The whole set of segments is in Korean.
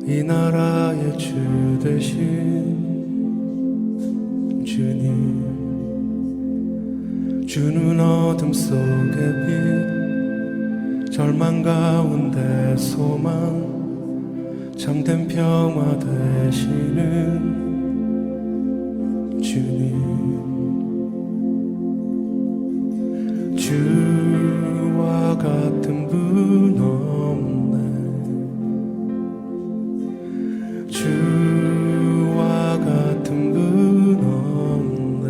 이 나라의 주 되신 주님, 주는 어둠 속의 빛, 절망 가운데 소망, 참된 평화 되시는 주님, 주와 같은 분 없네. 주와 같은 분 없네.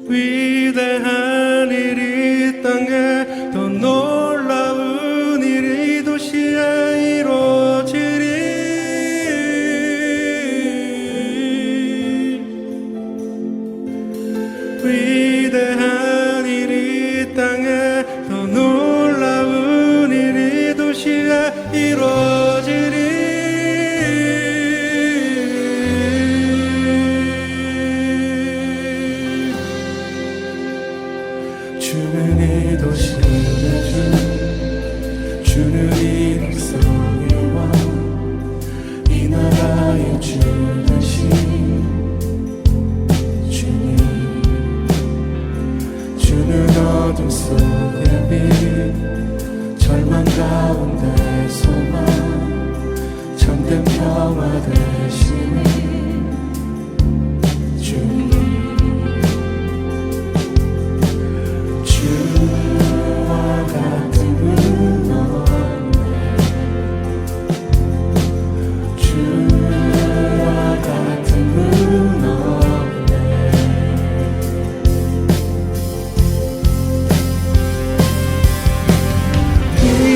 위대한 일이 땅에 더 놀라운 일이 도시에 이루어지리. 위대한 일이 땅에 더 놀라운 일이 도시에 이루어지리. 주는 이 도시의 주, 주는 이 백성의 왕, 이 나라의 주 되신 주님, 주는 어둠 속의 빛, 절망 가운데 소망, 참된 평화 되시는 주님, 주와 같은 분 없네. 주와 같은 분 없네.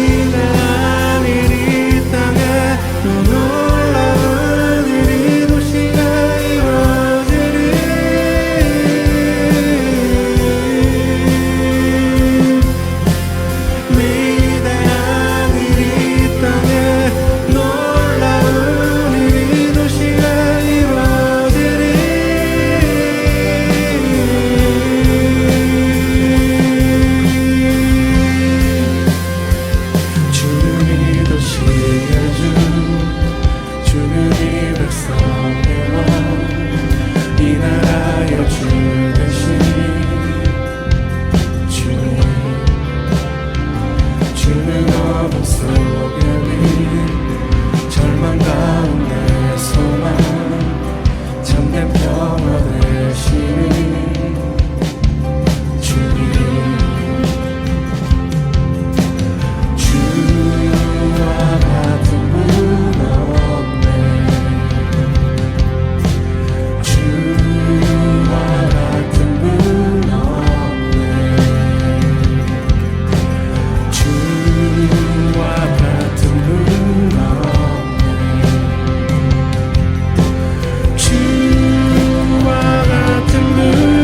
위대한 일이 땅에 또 놀라운 일이 도시에 이루어지리. 위대한 일이 땅에 놀라운 일이 도시에 이루어지리. 주는 이 도시의 주, 주는 이 백성의 왕, 이 나라의 주 되신 주님, 주는 어둠 속의 빛, 절망 가운데 소망, 참된 평화 되시는 주님, 주와 같은 분 없네. 주와 같은 분 없네. 주와 같은 분 없네. 주와 같은 분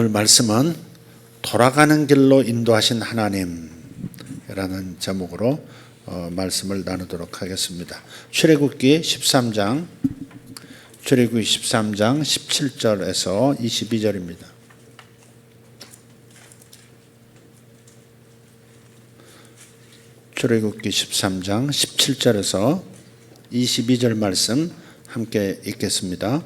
오늘 말씀은 돌아가는 길로 인도하신 하나님이라는 제목으로 말씀을 나누도록 하겠습니다. 출애굽기 13장 17절에서 22절입니다. 출애굽기 13장 17절에서 22절 말씀 함께 읽겠습니다.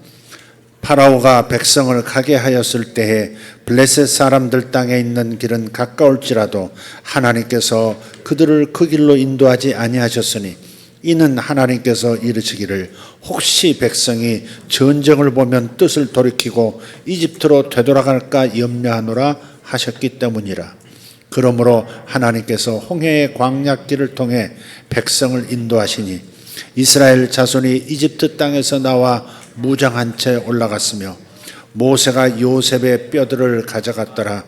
파라오가 백성을 가게 하였을 때에 블레셋 사람들 땅에 있는 길은 가까울지라도 하나님께서 그들을 그 길로 인도하지 아니하셨으니 이는 하나님께서 이르시기를 혹시 백성이 전쟁을 보면 뜻을 돌이키고 이집트로 되돌아갈까 염려하노라 하셨기 때문이라. 그러므로 하나님께서 홍해의 광야길을 통해 백성을 인도하시니 이스라엘 자손이 이집트 땅에서 나와 무장한 채 올라갔으며 모세가 요셉의 뼈들을 가져갔더라.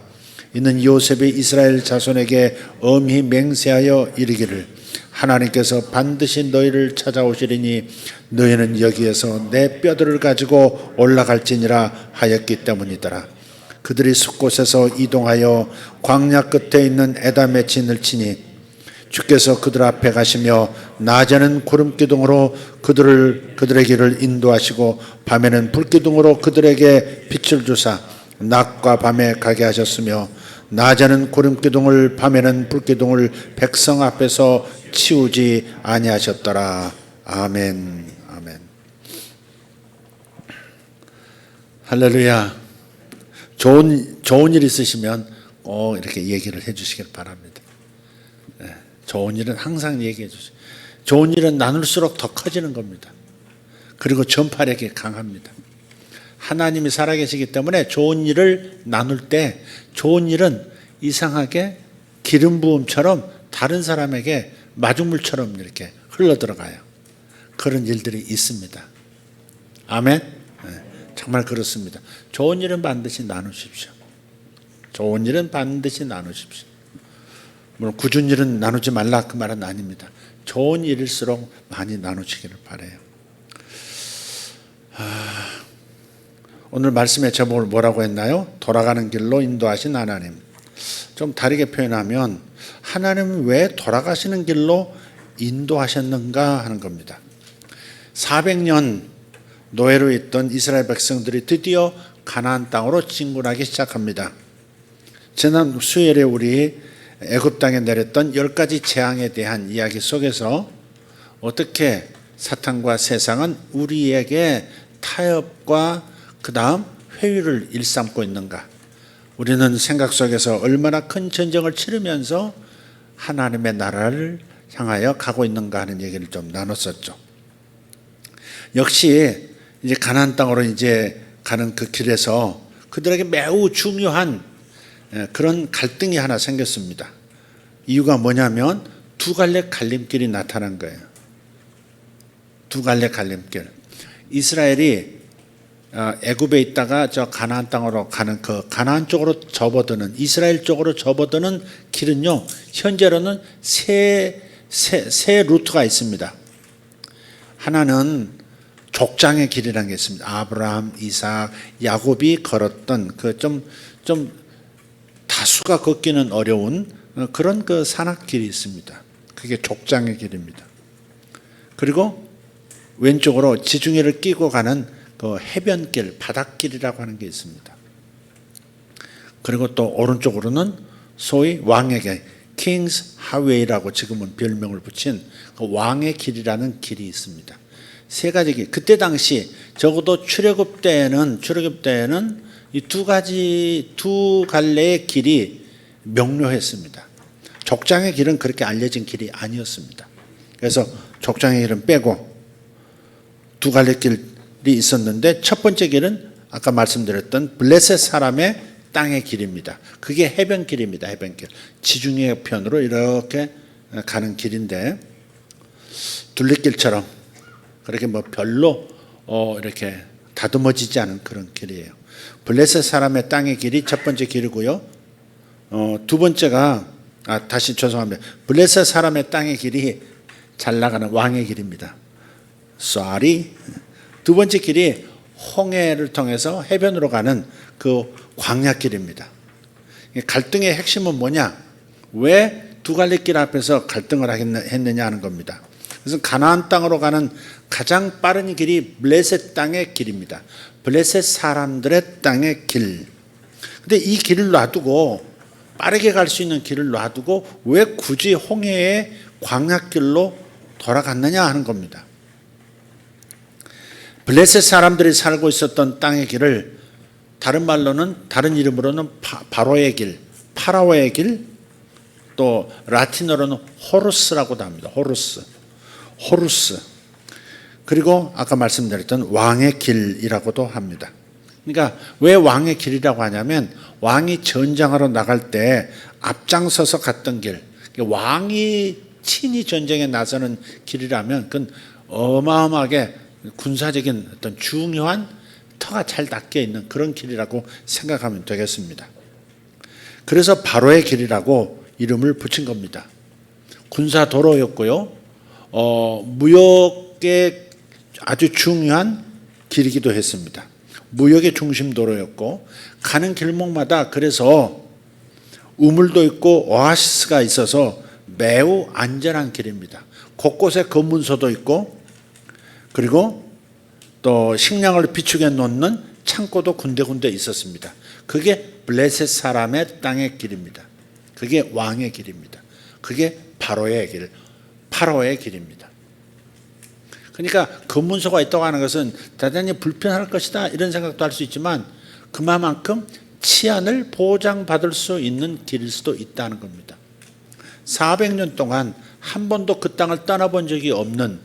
이는 요셉이 이스라엘 자손에게 엄히 맹세하여 이르기를 하나님께서 반드시 너희를 찾아오시리니 너희는 여기에서 내 뼈들을 가지고 올라갈지니라 하였기 때문이더라. 그들이 숲곳에서 이동하여 광야 끝에 있는 에담의 진을 치니 주께서 그들 앞에 가시며 낮에는 구름기둥으로 그들의 길을 인도하시고 밤에는 불기둥으로 그들에게 빛을 주사 낮과 밤에 가게 하셨으며 낮에는 구름기둥을 밤에는 불기둥을 백성 앞에서 치우지 아니하셨더라. 아멘. 아멘. 할렐루야. 좋은 일 있으시면 꼭 이렇게 얘기를 해주시길 바랍니다. 좋은 일은 항상 얘기해 주세요. 좋은 일은 나눌수록 더 커지는 겁니다. 그리고 전파력이 강합니다. 하나님이 살아계시기 때문에 좋은 일을 나눌 때 좋은 일은 이상하게 기름 부음처럼 다른 사람에게 마중물처럼 이렇게 흘러들어가요. 그런 일들이 있습니다. 아멘. 정말 그렇습니다. 좋은 일은 반드시 나누십시오. 좋은 일은 반드시 나누십시오. 물론 굳은 일은 나누지 말라 그 말은 아닙니다. 좋은 일일수록 많이 나누시기를 바라요. 오늘 말씀의 제목을 뭐라고 했나요? 돌아가는 길로 인도하신 하나님. 좀 다르게 표현하면 하나님은 왜 돌아가시는 길로 인도하셨는가 하는 겁니다. 400년 노예로 있던 이스라엘 백성들이 드디어 가나안 땅으로 진군하기 시작합니다. 지난 수요일에 우리 애굽 땅에 내렸던 10가지 재앙에 대한 이야기 속에서 어떻게 사탄과 세상은 우리에게 타협과 그 다음 회유를 일삼고 있는가. 우리는 생각 속에서 얼마나 큰 전쟁을 치르면서 하나님의 나라를 향하여 가고 있는가 하는 얘기를 좀 나눴었죠. 역시 이제 가나안 땅으로 이제 가는 그 길에서 그들에게 매우 중요한 그런 갈등이 하나 생겼습니다. 이유가 뭐냐면 두 갈래 갈림길이 나타난 거예요. 두 갈래 갈림길. 이스라엘이 애굽에 있다가 저 가나안 땅으로 가는 그 가나안 쪽으로 접어드는 이스라엘 쪽으로 접어드는 길은요. 현재로는 세 루트가 있습니다. 하나는 족장의 길이라는 게 있습니다. 아브라함, 이삭, 야곱이 걸었던 그 좀 다수가 걷기는 어려운 그런 그 산악길이 있습니다. 그게 족장의 길입니다. 그리고 왼쪽으로 지중해를 끼고 가는 그 해변길, 바닷길이라고 하는 게 있습니다. 그리고 또 오른쪽으로는 소위 왕의 길, 킹스 하웨이라고 지금은 별명을 붙인 그 왕의 길이라는 길이 있습니다. 세 가지 길. 그때 당시 적어도 출애굽 때에는 이 두 갈래의 길이 명료했습니다. 족장의 길은 그렇게 알려진 길이 아니었습니다. 그래서 족장의 길은 빼고 두 갈래 길이 있었는데 첫 번째 길은 아까 말씀드렸던 블레셋 사람의 땅의 길입니다. 그게 해변길입니다. 해변길. 지중해 편으로 이렇게 가는 길인데 둘레길처럼 그렇게 뭐 별로 이렇게 다듬어지지 않은 그런 길이에요. 블레셋 사람의 땅의 길이 첫 번째 길이고요. 두 번째가 죄송합니다. 블레셋 사람의 땅의 길이 잘 나가는 왕의 길입니다. 쏘리. 두 번째 길이 홍해를 통해서 해변으로 가는 그 광야길입니다. 갈등의 핵심은 뭐냐? 왜 두 갈래 길 앞에서 갈등을 했느냐 하는 겁니다. 그래서 가나안 땅으로 가는 가장 빠른 길이 블레셋 땅의 길입니다. 블레셋 사람들의 땅의 길. 근데 이 길을 놔두고 빠르게 갈 수 있는 길을 놔두고 왜 굳이 홍해의 광야길로 돌아갔느냐 하는 겁니다. 블레셋 사람들이 살고 있었던 땅의 길을 다른 말로는 다른 이름으로는 바로의 길, 파라오의 길, 또 라틴어로는 호루스라고도 합니다. 호루스. 그리고 아까 말씀드렸던 왕의 길이라고도 합니다. 그러니까 왜 왕의 길이라고 하냐면 왕이 전장하러 나갈 때 앞장서서 갔던 길, 왕이 친히 전쟁에 나서는 길이라면 그건 어마어마하게 군사적인 어떤 중요한 터가 잘 닦여 있는 그런 길이라고 생각하면 되겠습니다. 그래서 바로의 길이라고 이름을 붙인 겁니다. 군사 도로였고요. 무역의 아주 중요한 길이기도 했습니다. 무역의 중심 도로였고 가는 길목마다 그래서 우물도 있고 오아시스가 있어서 매우 안전한 길입니다. 곳곳에 검문소도 있고 그리고 또 식량을 비축해 놓는 창고도 군데군데 있었습니다. 그게 블레셋 사람의 땅의 길입니다. 그게 왕의 길입니다. 그게 바로의 길, 파라오의 길입니다. 그러니까 검문소가 있다고 하는 것은 대단히 불편할 것이다 이런 생각도 할 수 있지만 그만큼 치안을 보장받을 수 있는 길일 수도 있다는 겁니다. 400년 동안 한 번도 그 땅을 떠나본 적이 없는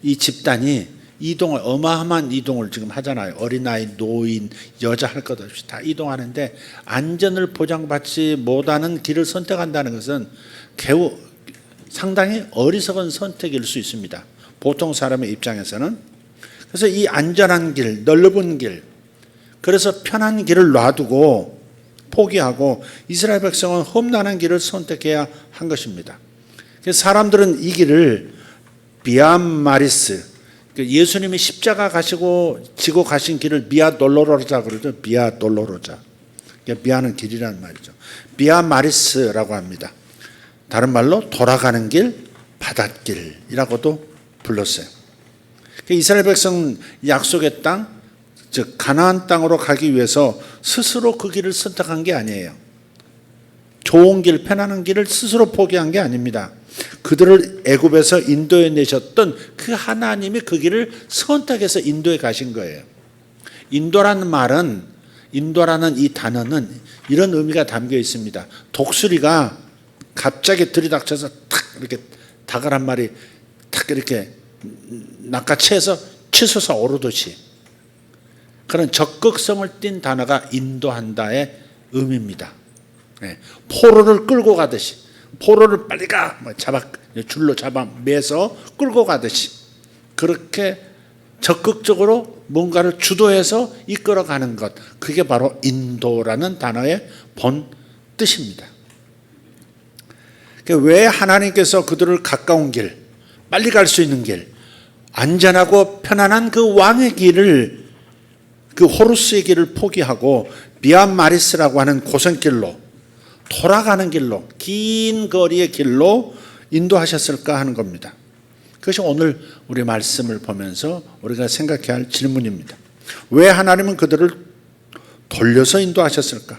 이 집단이 이동을 어마어마한 이동을 지금 하잖아요. 어린아이, 노인, 여자 할 것 없이 다 이동하는데 안전을 보장받지 못하는 길을 선택한다는 것은 겨우 상당히 어리석은 선택일 수 있습니다. 보통 사람의 입장에서는. 그래서 이 안전한 길, 넓은 길, 그래서 편한 길을 놔두고 포기하고 이스라엘 백성은 험난한 길을 선택해야 한 것입니다. 그래서 사람들은 이 길을 비암마리스, 예수님이 십자가 지고 가신 길을 비아 돌로로자 그러죠. 비아 돌로로자. 비아는 길이라는 말이죠. 비아 마리스라고 합니다. 다른 말로 돌아가는 길, 바닷길이라고도 불렀어요. 이스라엘 백성 약속의 땅, 즉 가나안 땅으로 가기 위해서 스스로 그 길을 선택한 게 아니에요. 좋은 길, 편안한 길을 스스로 포기한 게 아닙니다. 그들을 애굽에서 인도해 내셨던 그 하나님이 그 길을 선택해서 인도에 가신 거예요. 인도라는 이 단어는 이런 의미가 담겨 있습니다. 독수리가 갑자기 들이닥쳐서 탁 이렇게 닭을 한 마리 탁 이렇게 낚아채서 치솟아 오르듯이 그런 적극성을 띤 단어가 인도한다의 의미입니다. 포로를 끌고 가듯이 포로를 빨리 가 줄로 잡아 매서 끌고 가듯이 그렇게 적극적으로 뭔가를 주도해서 이끌어가는 것, 그게 바로 인도라는 단어의 본 뜻입니다. 왜 하나님께서 그들을 가까운 길, 빨리 갈 수 있는 길, 안전하고 편안한 그 왕의 길을, 그 호루스의 길을 포기하고 비암마리스라고 하는 고생길로, 돌아가는 길로, 긴 거리의 길로 인도하셨을까 하는 겁니다. 그것이 오늘 우리 말씀을 보면서 우리가 생각해야 할 질문입니다. 왜 하나님은 그들을 돌려서 인도하셨을까?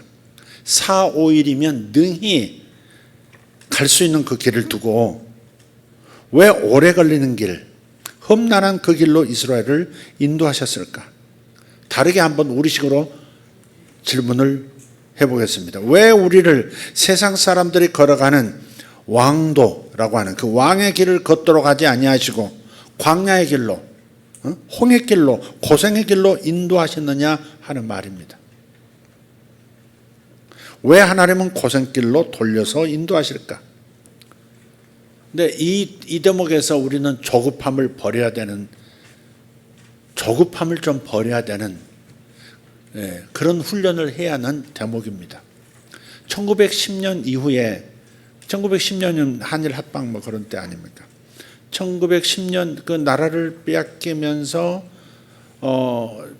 4, 5일이면 능히 갈 수 있는 그 길을 두고 왜 오래 걸리는 길, 험난한 그 길로 이스라엘을 인도하셨을까? 다르게 한번 우리식으로 질문을 해보겠습니다. 왜 우리를 세상 사람들이 걸어가는 왕도라고 하는 그 왕의 길을 걷도록 하지 아니하시고 광야의 길로, 홍해 길로, 고생의 길로 인도하셨느냐 하는 말입니다. 왜 하나님은 고생길로 돌려서 인도하실까? 근데 이 대목에서 우리는 조급함을 좀 버려야 되는 그런 훈련을 해야 하는 대목입니다. 1910년 이후에 1910년은 한일 합방 뭐 그런 때 아닙니까? 1910년 그 나라를 빼앗기면서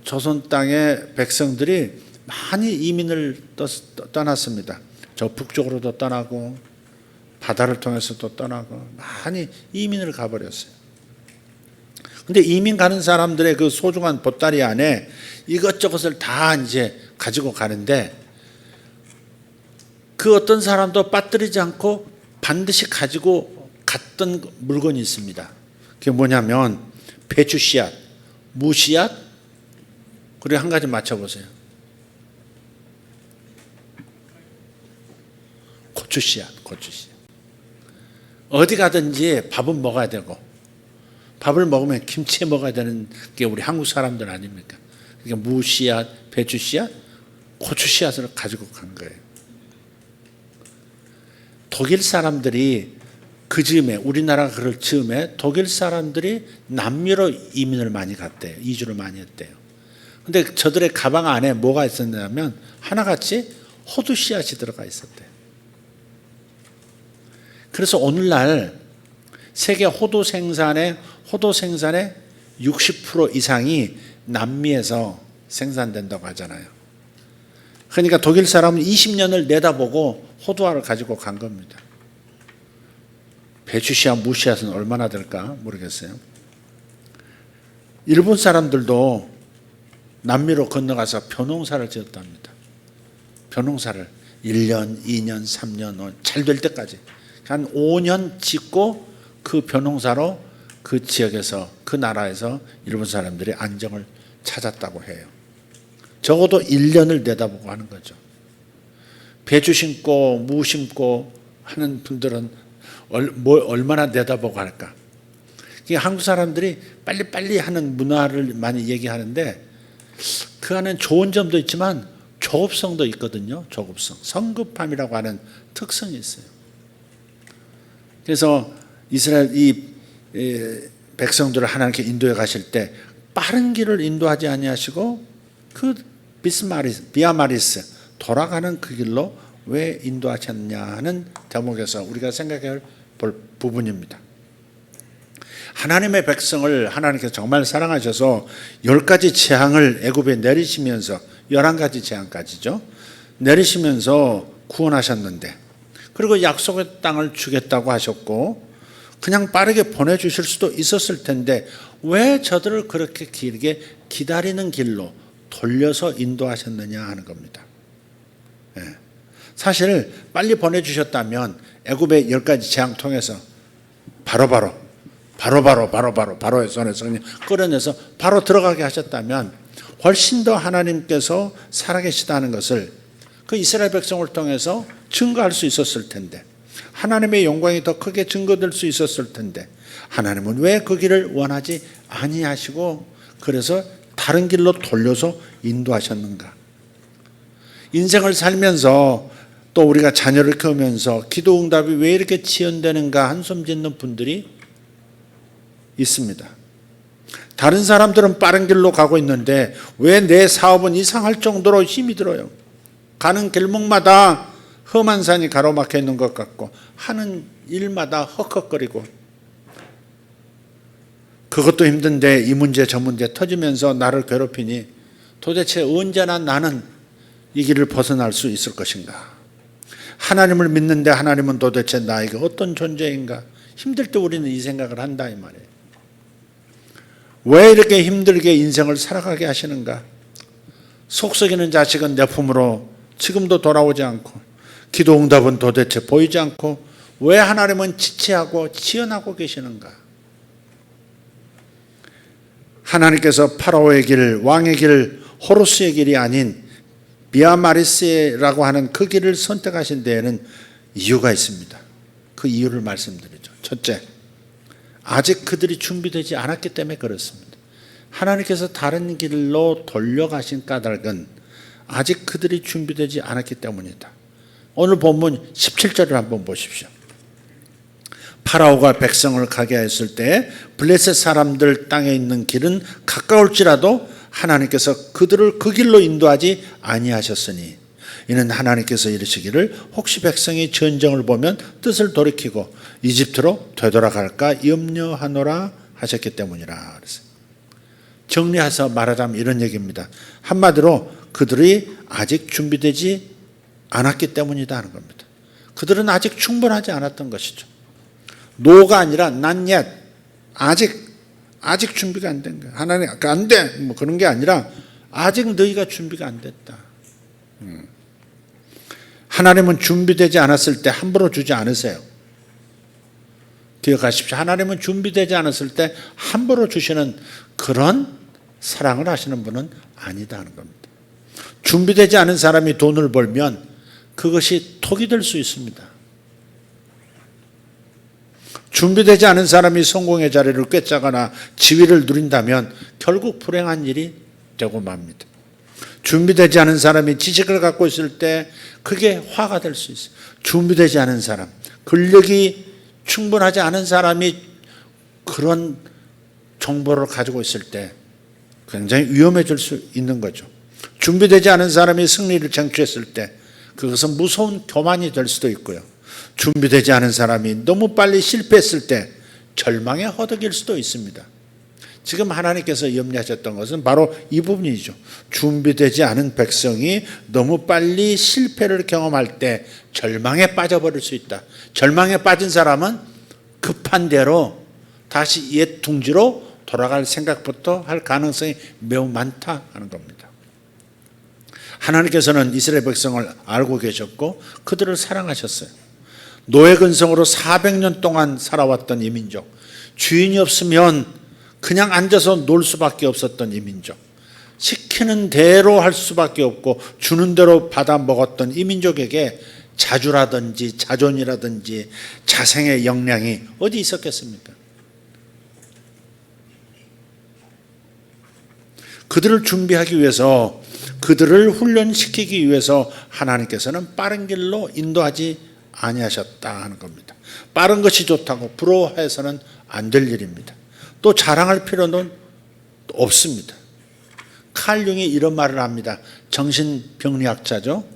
조선 땅의 백성들이 많이 이민을 떠났습니다. 저 북쪽으로도 떠나고 바다를 통해서도 떠나고 많이 이민을 가버렸어요. 근데 이민 가는 사람들의 그 소중한 보따리 안에 이것저것을 다 이제 가지고 가는데 그 어떤 사람도 빠뜨리지 않고 반드시 가지고 갔던 물건이 있습니다. 그게 뭐냐면 배추 씨앗, 무 씨앗, 그리고 한 가지 맞춰보세요. 고추 씨앗, 고추 씨앗. 어디 가든지 밥은 먹어야 되고 밥을 먹으면 김치 먹어야 되는 게 우리 한국 사람들 아닙니까? 그러니까 무 씨앗, 배추 씨앗, 고추 씨앗을 가지고 간 거예요. 독일 사람들이 그 즈음에 우리나라가 그럴 즈음에 독일 사람들이 남미로 이민을 많이 갔대요. 이주를 많이 했대요. 근데 저들의 가방 안에 뭐가 있었냐면 하나같이 호두 씨앗이 들어가 있었대요. 그래서 오늘날 세계 호두 생산의 60% 이상이 남미에서 생산된다고 하잖아요. 그러니까 독일 사람은 20년을 내다보고 호두알을 가지고 간 겁니다. 배추 씨앗, 무 씨앗은 얼마나 될까 모르겠어요. 일본 사람들도 남미로 건너가서 벼농사를 지었답니다. 벼농사를 1년, 2년, 3년 잘 될 때까지 한 5년 짓고 그 벼농사로 그 지역에서 그 나라에서 일본 사람들이 안정을 찾았다고 해요. 적어도 1년을 내다보고 하는 거죠. 배추 심고 무 심고 하는 분들은 얼마나 내다보고 할까. 한국 사람들이 빨리빨리 하는 문화를 많이 얘기하는데 그 안에 좋은 점도 있지만 조급성도 있거든요. 조급성. 성급함이라고 하는 특성이 있어요. 그래서 이스라엘 이 백성들을 하나님께 인도해 가실 때 빠른 길을 인도하지 아니하시고 그 비아마리스 돌아가는 그 길로 왜 인도하셨냐 하는 대목에서 우리가 생각해 볼 부분입니다. 하나님의 백성을 하나님께서 정말 사랑하셔서 10가지 재앙을 애굽에 내리시면서 11가지 재앙까지죠. 내리시면서 구원하셨는데 그리고 약속의 땅을 주겠다고 하셨고 그냥 빠르게 보내주실 수도 있었을 텐데 왜 저들을 그렇게 길게 기다리는 길로 돌려서 인도하셨느냐 하는 겁니다. 사실 빨리 보내주셨다면 애굽의 10가지 재앙 통해서 바로의 손에서 그냥 끌어내서 바로 들어가게 하셨다면 훨씬 더 하나님께서 살아계시다는 것을 그 이스라엘 백성을 통해서 증거할 수 있었을 텐데 하나님의 영광이 더 크게 증거될 수 있었을 텐데 하나님은 왜 그 길을 원하지 아니하시고 그래서 다른 길로 돌려서 인도하셨는가? 인생을 살면서 또 우리가 자녀를 키우면서 기도 응답이 왜 이렇게 지연되는가 한숨 짓는 분들이 있습니다. 다른 사람들은 빠른 길로 가고 있는데 왜 내 사업은 이상할 정도로 힘이 들어요. 가는 길목마다 험한 산이 가로막혀 있는 것 같고 하는 일마다 헉헉거리고 그것도 힘든데 이 문제 저 문제 터지면서 나를 괴롭히니 도대체 언제나 나는 이 길을 벗어날 수 있을 것인가? 하나님을 믿는데 하나님은 도대체 나에게 어떤 존재인가? 힘들 때 우리는 이 생각을 한다 이 말이에요. 왜 이렇게 힘들게 인생을 살아가게 하시는가? 속썩이는 자식은 내 품으로 지금도 돌아오지 않고 기도 응답은 도대체 보이지 않고 왜 하나님은 지체하고 지연하고 계시는가? 하나님께서 파라오의 길, 왕의 길, 호루스의 길이 아닌 비아마리스라고 하는 그 길을 선택하신 데에는 이유가 있습니다. 그 이유를 말씀드리죠. 첫째, 아직 그들이 준비되지 않았기 때문에 그렇습니다. 하나님께서 다른 길로 돌려가신 까닭은 아직 그들이 준비되지 않았기 때문이다. 오늘 본문 17절을 한번 보십시오. 파라오가 백성을 가게 했을 때 블레셋 사람들 땅에 있는 길은 가까울지라도 하나님께서 그들을 그 길로 인도하지 아니하셨으니 이는 하나님께서 이르시기를 혹시 백성이 전쟁을 보면 뜻을 돌이키고 이집트로 되돌아갈까 염려하노라 하셨기 때문이라. 정리해서 말하자면 이런 얘기입니다. 한마디로 그들이 아직 준비되지 않았기 때문이다 하는 겁니다. 그들은 아직 충분하지 않았던 것이죠. 노가 아니라 not yet. 아직 준비가 안 된 거야. 하나님 안 돼. 뭐 그런 게 아니라 아직 너희가 준비가 안 됐다. 하나님은 준비되지 않았을 때 함부로 주지 않으세요. 기억하십시오. 하나님은 준비되지 않았을 때 함부로 주시는 그런 사랑을 하시는 분은 아니다 하는 겁니다. 준비되지 않은 사람이 돈을 벌면 그것이 톡이 될 수 있습니다. 준비되지 않은 사람이 성공의 자리를 꿰짜거나 지위를 누린다면 결국 불행한 일이 되고 맙니다. 준비되지 않은 사람이 지식을 갖고 있을 때 그게 화가 될 수 있어요. 준비되지 않은 사람, 근력이 충분하지 않은 사람이 그런 정보를 가지고 있을 때 굉장히 위험해질 수 있는 거죠. 준비되지 않은 사람이 승리를 쟁취했을 때 그것은 무서운 교만이 될 수도 있고요. 준비되지 않은 사람이 너무 빨리 실패했을 때 절망에 허덕일 수도 있습니다. 지금 하나님께서 염려하셨던 것은 바로 이 부분이죠. 준비되지 않은 백성이 너무 빨리 실패를 경험할 때 절망에 빠져버릴 수 있다. 절망에 빠진 사람은 급한 대로 다시 옛 둥지로 돌아갈 생각부터 할 가능성이 매우 많다 하는 겁니다. 하나님께서는 이스라엘 백성을 알고 계셨고 그들을 사랑하셨어요. 노예 근성으로 400년 동안 살아왔던 이 민족, 주인이 없으면 그냥 앉아서 놀 수밖에 없었던 이 민족, 시키는 대로 할 수밖에 없고 주는 대로 받아 먹었던 이 민족에게 자주라든지 자존이라든지 자생의 역량이 어디 있었겠습니까? 그들을 준비하기 위해서, 그들을 훈련시키기 위해서 하나님께서는 빠른 길로 인도하지 아니하셨다 하는 겁니다. 빠른 것이 좋다고 부러워해서는 안 될 일입니다. 또 자랑할 필요는 없습니다. 칼 융이 이런 말을 합니다. 정신병리학자죠.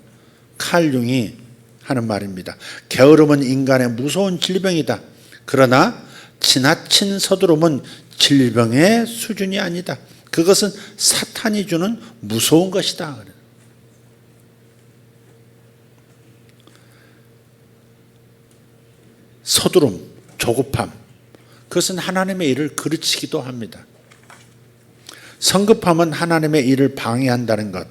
칼 융이 하는 말입니다. 게으름은 인간의 무서운 질병이다. 그러나 지나친 서두름은 질병의 수준이 아니다. 그것은 사탄이 주는 무서운 것이다. 서두름, 조급함, 그것은 하나님의 일을 그르치기도 합니다. 성급함은 하나님의 일을 방해한다는 것,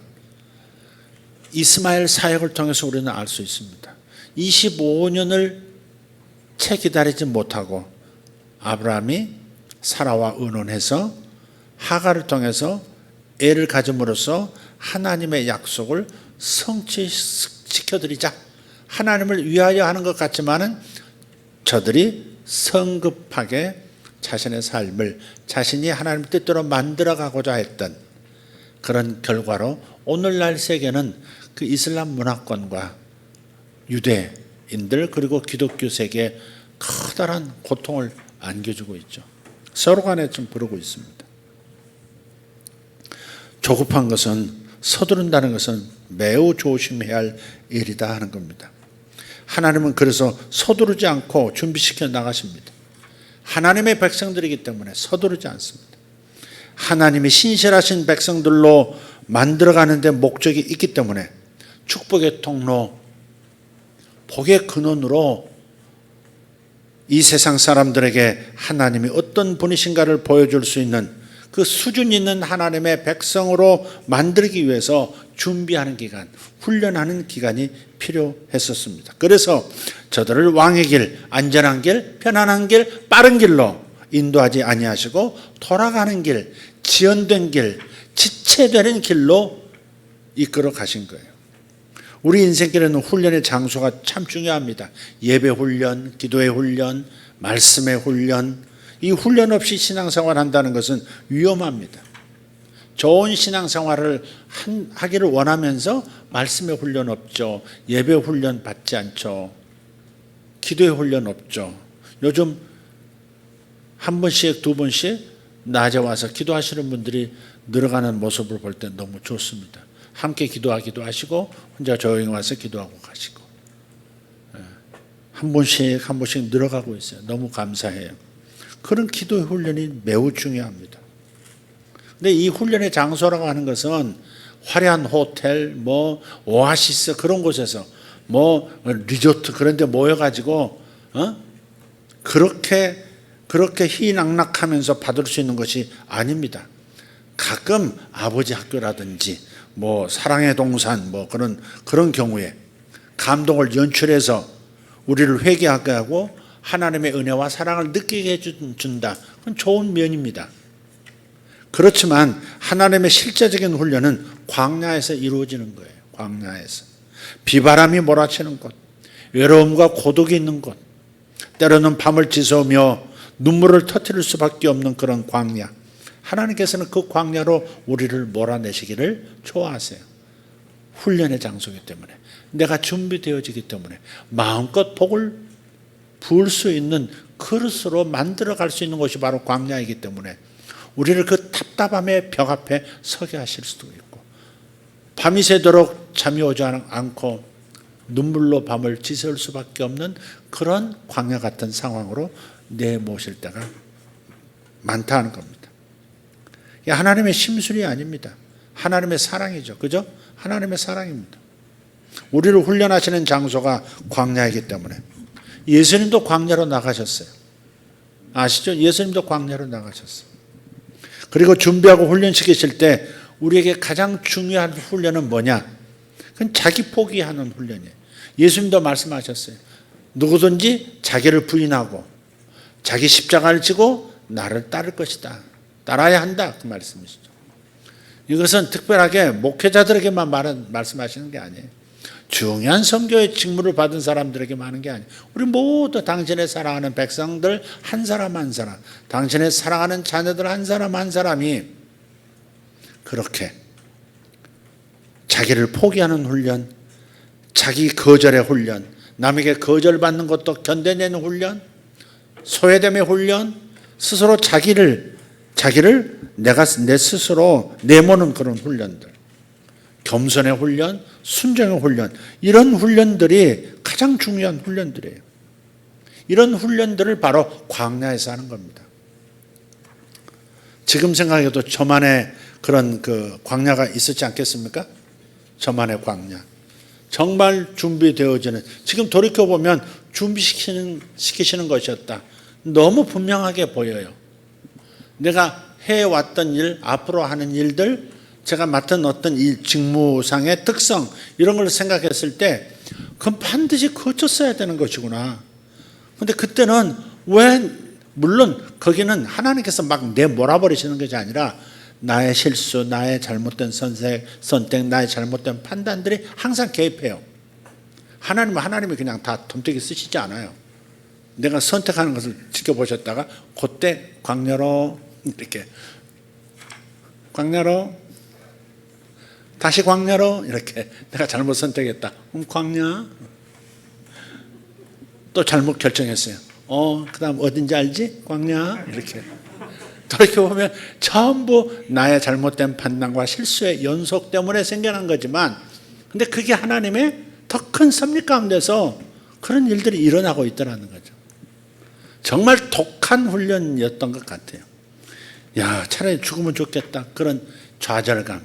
이스마엘 사역을 통해서 우리는 알 수 있습니다. 25년을 채 기다리지 못하고 아브라함이 사라와 의논해서 하가를 통해서 애를 가짐으로써 하나님의 약속을 성취시켜드리자. 하나님을 위하여 하는 것 같지만은 저들이 성급하게 자신의 삶을 자신이 하나님 뜻대로 만들어가고자 했던 그런 결과로 오늘날 세계는 그 이슬람 문화권과 유대인들 그리고 기독교 세계에 커다란 고통을 안겨주고 있죠. 서로 간에 좀 부르고 있습니다. 조급한 것은, 서두른다는 것은 매우 조심해야 할 일이다 하는 겁니다. 하나님은 그래서 서두르지 않고 준비시켜 나가십니다. 하나님의 백성들이기 때문에 서두르지 않습니다. 하나님이 신실하신 백성들로 만들어가는 데 목적이 있기 때문에 축복의 통로, 복의 근원으로 이 세상 사람들에게 하나님이 어떤 분이신가를 보여줄 수 있는 그 수준 있는 하나님의 백성으로 만들기 위해서 준비하는 기간, 훈련하는 기간이 필요했었습니다. 그래서 저들을 왕의 길, 안전한 길, 편안한 길, 빠른 길로 인도하지 아니하시고 돌아가는 길, 지연된 길, 지체되는 길로 이끌어 가신 거예요. 우리 인생길에는 훈련의 장소가 참 중요합니다. 예배 훈련, 기도의 훈련, 말씀의 훈련. 이 훈련 없이 신앙생활 한다는 것은 위험합니다. 좋은 신앙생활을 하기를 원하면서 말씀의 훈련 없죠. 예배 훈련 받지 않죠. 기도의 훈련 없죠. 요즘 한 번씩 두 번씩 낮에 와서 기도하시는 분들이 늘어가는 모습을 볼 때 너무 좋습니다. 함께 기도하기도 하시고 혼자 조용히 와서 기도하고 가시고 한 번씩 늘어가고 있어요. 너무 감사해요. 그런 기도의 훈련이 매우 중요합니다. 근데 이 훈련의 장소라고 하는 것은 화려한 호텔, 뭐 오아시스 그런 곳에서 뭐 리조트 그런 데 모여가지고 그렇게 희낙락하면서 받을 수 있는 것이 아닙니다. 가끔 아버지 학교라든지 뭐 사랑의 동산 뭐 그런 경우에 감동을 연출해서 우리를 회개하게 하고 하나님의 은혜와 사랑을 느끼게 해준다. 그건 좋은 면입니다. 그렇지만 하나님의 실제적인 훈련은 광야에서 이루어지는 거예요. 광야에서. 비바람이 몰아치는 곳, 외로움과 고독이 있는 곳, 때로는 밤을 지새우며 눈물을 터뜨릴 수밖에 없는 그런 광야. 하나님께서는 그 광야로 우리를 몰아내시기를 좋아하세요. 훈련의 장소이기 때문에, 내가 준비되어지기 때문에 마음껏 복을 부을 수 있는 그릇으로 만들어갈 수 있는 것이 바로 광야이기 때문에 우리를 그 답답함의 벽 앞에 서게 하실 수도 있고, 밤이 새도록 잠이 오지 않고 눈물로 밤을 지새울 수밖에 없는 그런 광야 같은 상황으로 내모실 때가 많다는 겁니다. 하나님의 심술이 아닙니다. 하나님의 사랑이죠. 그죠? 하나님의 사랑입니다. 우리를 훈련하시는 장소가 광야이기 때문에 예수님도 광야로 나가셨어요. 아시죠? 예수님도 광야로 나가셨어요. 그리고 준비하고 훈련시키실 때 우리에게 가장 중요한 훈련은 뭐냐? 그건 자기 포기하는 훈련이에요. 예수님도 말씀하셨어요. 누구든지 자기를 부인하고 자기 십자가를 지고 나를 따를 것이다. 따라야 한다. 그 말씀이시죠. 이것은 특별하게 목회자들에게만 말씀하시는 게 아니에요. 중요한 선교의 직무를 받은 사람들에게만 하는 게 아니에요. 우리 모두 당신의 사랑하는 백성들 한 사람 한 사람, 당신의 사랑하는 자녀들 한 사람 한 사람이 그렇게 자기를 포기하는 훈련, 자기 거절의 훈련, 남에게 거절받는 것도 견뎌내는 훈련, 소외됨의 훈련, 스스로 자기를 내가 내 스스로 내모는 그런 훈련들, 겸손의 훈련, 순종의 훈련, 이런 훈련들이 가장 중요한 훈련들이에요. 이런 훈련들을 바로 광야에서 하는 겁니다. 지금 생각해도 저만의 그런 그 광야가 있었지 않겠습니까? 저만의 광야. 정말 준비되어지는, 지금 돌이켜보면 준비시키시는 것이었다. 너무 분명하게 보여요. 내가 해왔던 일, 앞으로 하는 일들, 제가 맡은 어떤 일, 직무상의 특성, 이런 걸 생각했을 때 그건 반드시 거쳤어야 되는 것이구나. 그런데 그때는 물론 거기는 하나님께서 막 내몰아버리시는 것이 아니라 나의 실수, 나의 잘못된 선택, 나의 잘못된 판단들이 항상 개입해요. 하나님이 그냥 다 덤태기 쓰시지 않아요. 내가 선택하는 것을 지켜보셨다가 그때 광야로 이렇게 광야로 다시 광야로 이렇게 내가 잘못 선택했다. 그럼 광야 또 잘못 결정했어요. 그다음 어딘지 알지? 광야 이렇게 돌이켜보면 전부 나의 잘못된 판단과 실수의 연속 때문에 생겨난 거지만, 근데 그게 하나님의 더 큰 섭리 가운데서 그런 일들이 일어나고 있더라는 거죠. 정말 독한 훈련이었던 것 같아요. 야, 차라리 죽으면 좋겠다. 그런 좌절감,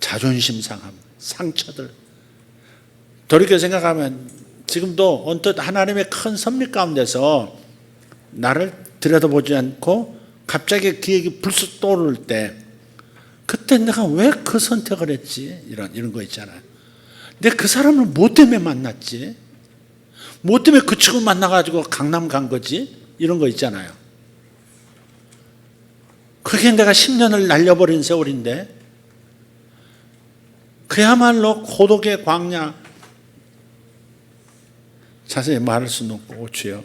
자존심 상함, 상처들. 돌이켜 생각하면 지금도 언뜻 하나님의 큰 섭리 가운데서 나를 들여다보지 않고 갑자기 기억이 불쑥 떠오를 때, 그때 내가 왜 그 선택을 했지? 이런 거 있잖아요. 내가 그 사람을 뭐 때문에 만났지? 뭐 때문에 그 친구 만나가지고 강남 간 거지? 이런 거 있잖아요. 그게 내가 10년을 날려버린 세월인데, 그야말로 고독의 광야. 자세히 말할 수는 없고 오추요.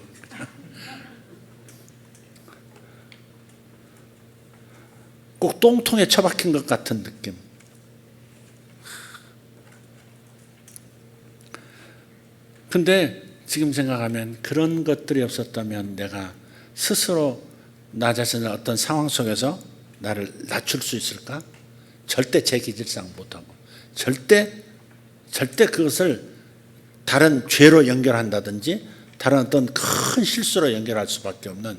꼭 똥통에 처박힌 것 같은 느낌. 근데 지금 생각하면 그런 것들이 없었다면 내가 스스로 나 자신을 어떤 상황 속에서 나를 낮출 수 있을까? 절대 제 기질상 못하고, 절대 그것을 다른 죄로 연결한다든지 다른 어떤 큰 실수로 연결할 수밖에 없는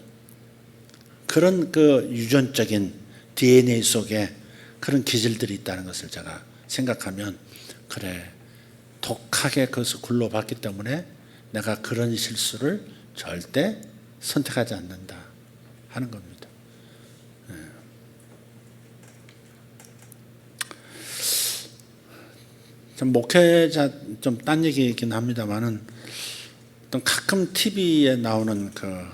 그런 그 유전적인 DNA 속에 그런 기질들이 있다는 것을 제가 생각하면 그래, 독하게 그것을 굴러봤기 때문에 내가 그런 실수를 절대 선택하지 않는다 하는 겁니다. 좀 목회자 좀 딴 얘기이긴 합니다만은 어떤 가끔 TV에 나오는 그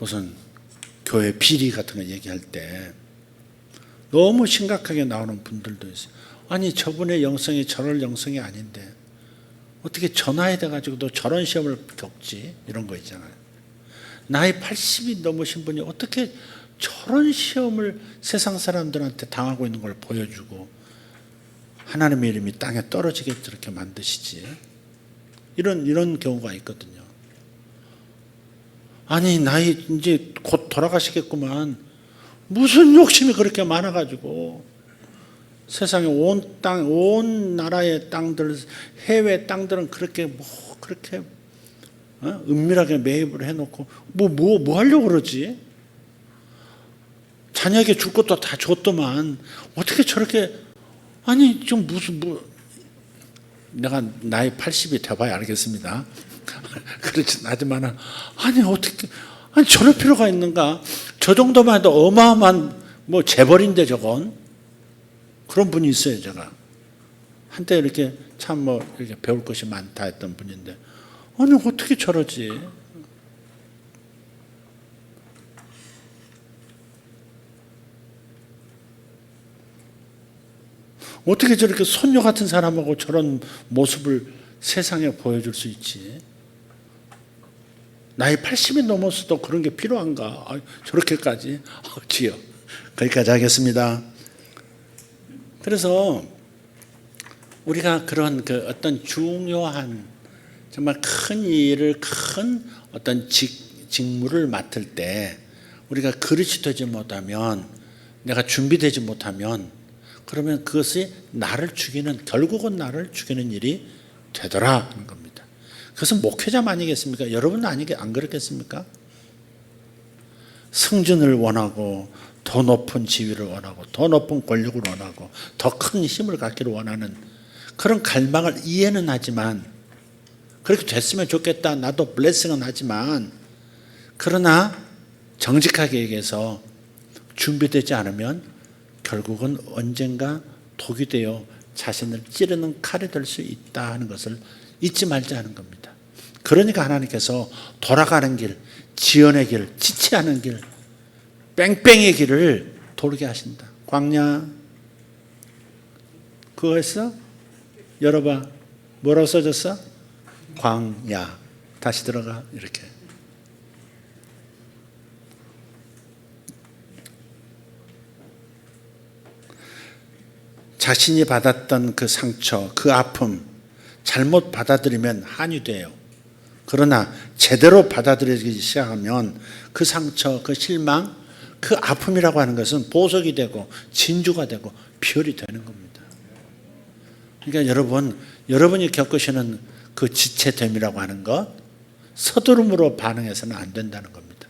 무슨 교회 비리 같은 거 얘기할 때 너무 심각하게 나오는 분들도 있어요. 아니 저분의 영성이 저럴 영성이 아닌데 어떻게 저 나이 돼가지고도 저런 시험을 겪지? 이런 거 있잖아요. 나이 80이 넘으신 분이 어떻게 저런 시험을 세상 사람들한테 당하고 있는 걸 보여주고 하나님의 이름이 땅에 떨어지게 저렇게 만드시지? 이런 경우가 있거든요. 아니 나이 이제 곧 돌아가시겠구만. 무슨 욕심이 그렇게 많아가지고 세상에 온 나라의 땅들, 해외 땅들은 그렇게 그렇게 은밀하게 매입을 해놓고 뭐 하려고 그러지? 자녀에게 줄 것도 다 줬더만 어떻게 저렇게 아니 좀 내가 나이 80이 돼봐야 알겠습니다. 그렇진 하지만 아니 어떻게 저럴 필요가 있는가? 저 정도만 해도 어마어마한 재벌인데 저건 그런 분이 있어요. 제가 한때 이렇게 참 이렇게 배울 것이 많다 했던 분인데 아니 어떻게 저러지? 어떻게 저렇게 손녀 같은 사람하고 저런 모습을 세상에 보여줄 수 있지? 나이 80이 넘었어도 그런 게 필요한가? 저렇게까지? 지요. 거기까지 하겠습니다. 그래서 우리가 그런 그 어떤 중요한 정말 큰 일을 큰 어떤 직무를 맡을 때 우리가 그릇이 되지 못하면 내가 준비되지 못하면 그러면 그것이 결국은 나를 죽이는 일이 되더라 하는 겁니다. 그것은 목회자만 아니겠습니까? 여러분은 안 그렇겠습니까? 승진을 원하고 더 높은 지위를 원하고 더 높은 권력을 원하고 더 큰 힘을 갖기를 원하는 그런 갈망을 이해는 하지만 그렇게 됐으면 좋겠다. 나도 블레싱은 하지만 그러나 정직하게 얘기해서 준비되지 않으면 결국은 언젠가 독이 되어 자신을 찌르는 칼이 될 수 있다 하는 것을 잊지 말자 하는 겁니다. 그러니까 하나님께서 돌아가는 길, 지연의 길, 지체하는 길, 뺑뺑이의 길을 돌게 하신다. 광야 그거 했어? 열어봐. 뭐라고 써졌어? 광야. 다시 들어가. 이렇게. 자신이 받았던 그 상처, 그 아픔 잘못 받아들이면 한이 돼요. 그러나 제대로 받아들이기 시작하면 그 상처, 그 실망, 그 아픔이라고 하는 것은 보석이 되고 진주가 되고 별이 되는 겁니다. 그러니까 여러분이 겪으시는 그 지체됨이라고 하는 것 서두름으로 반응해서는 안 된다는 겁니다.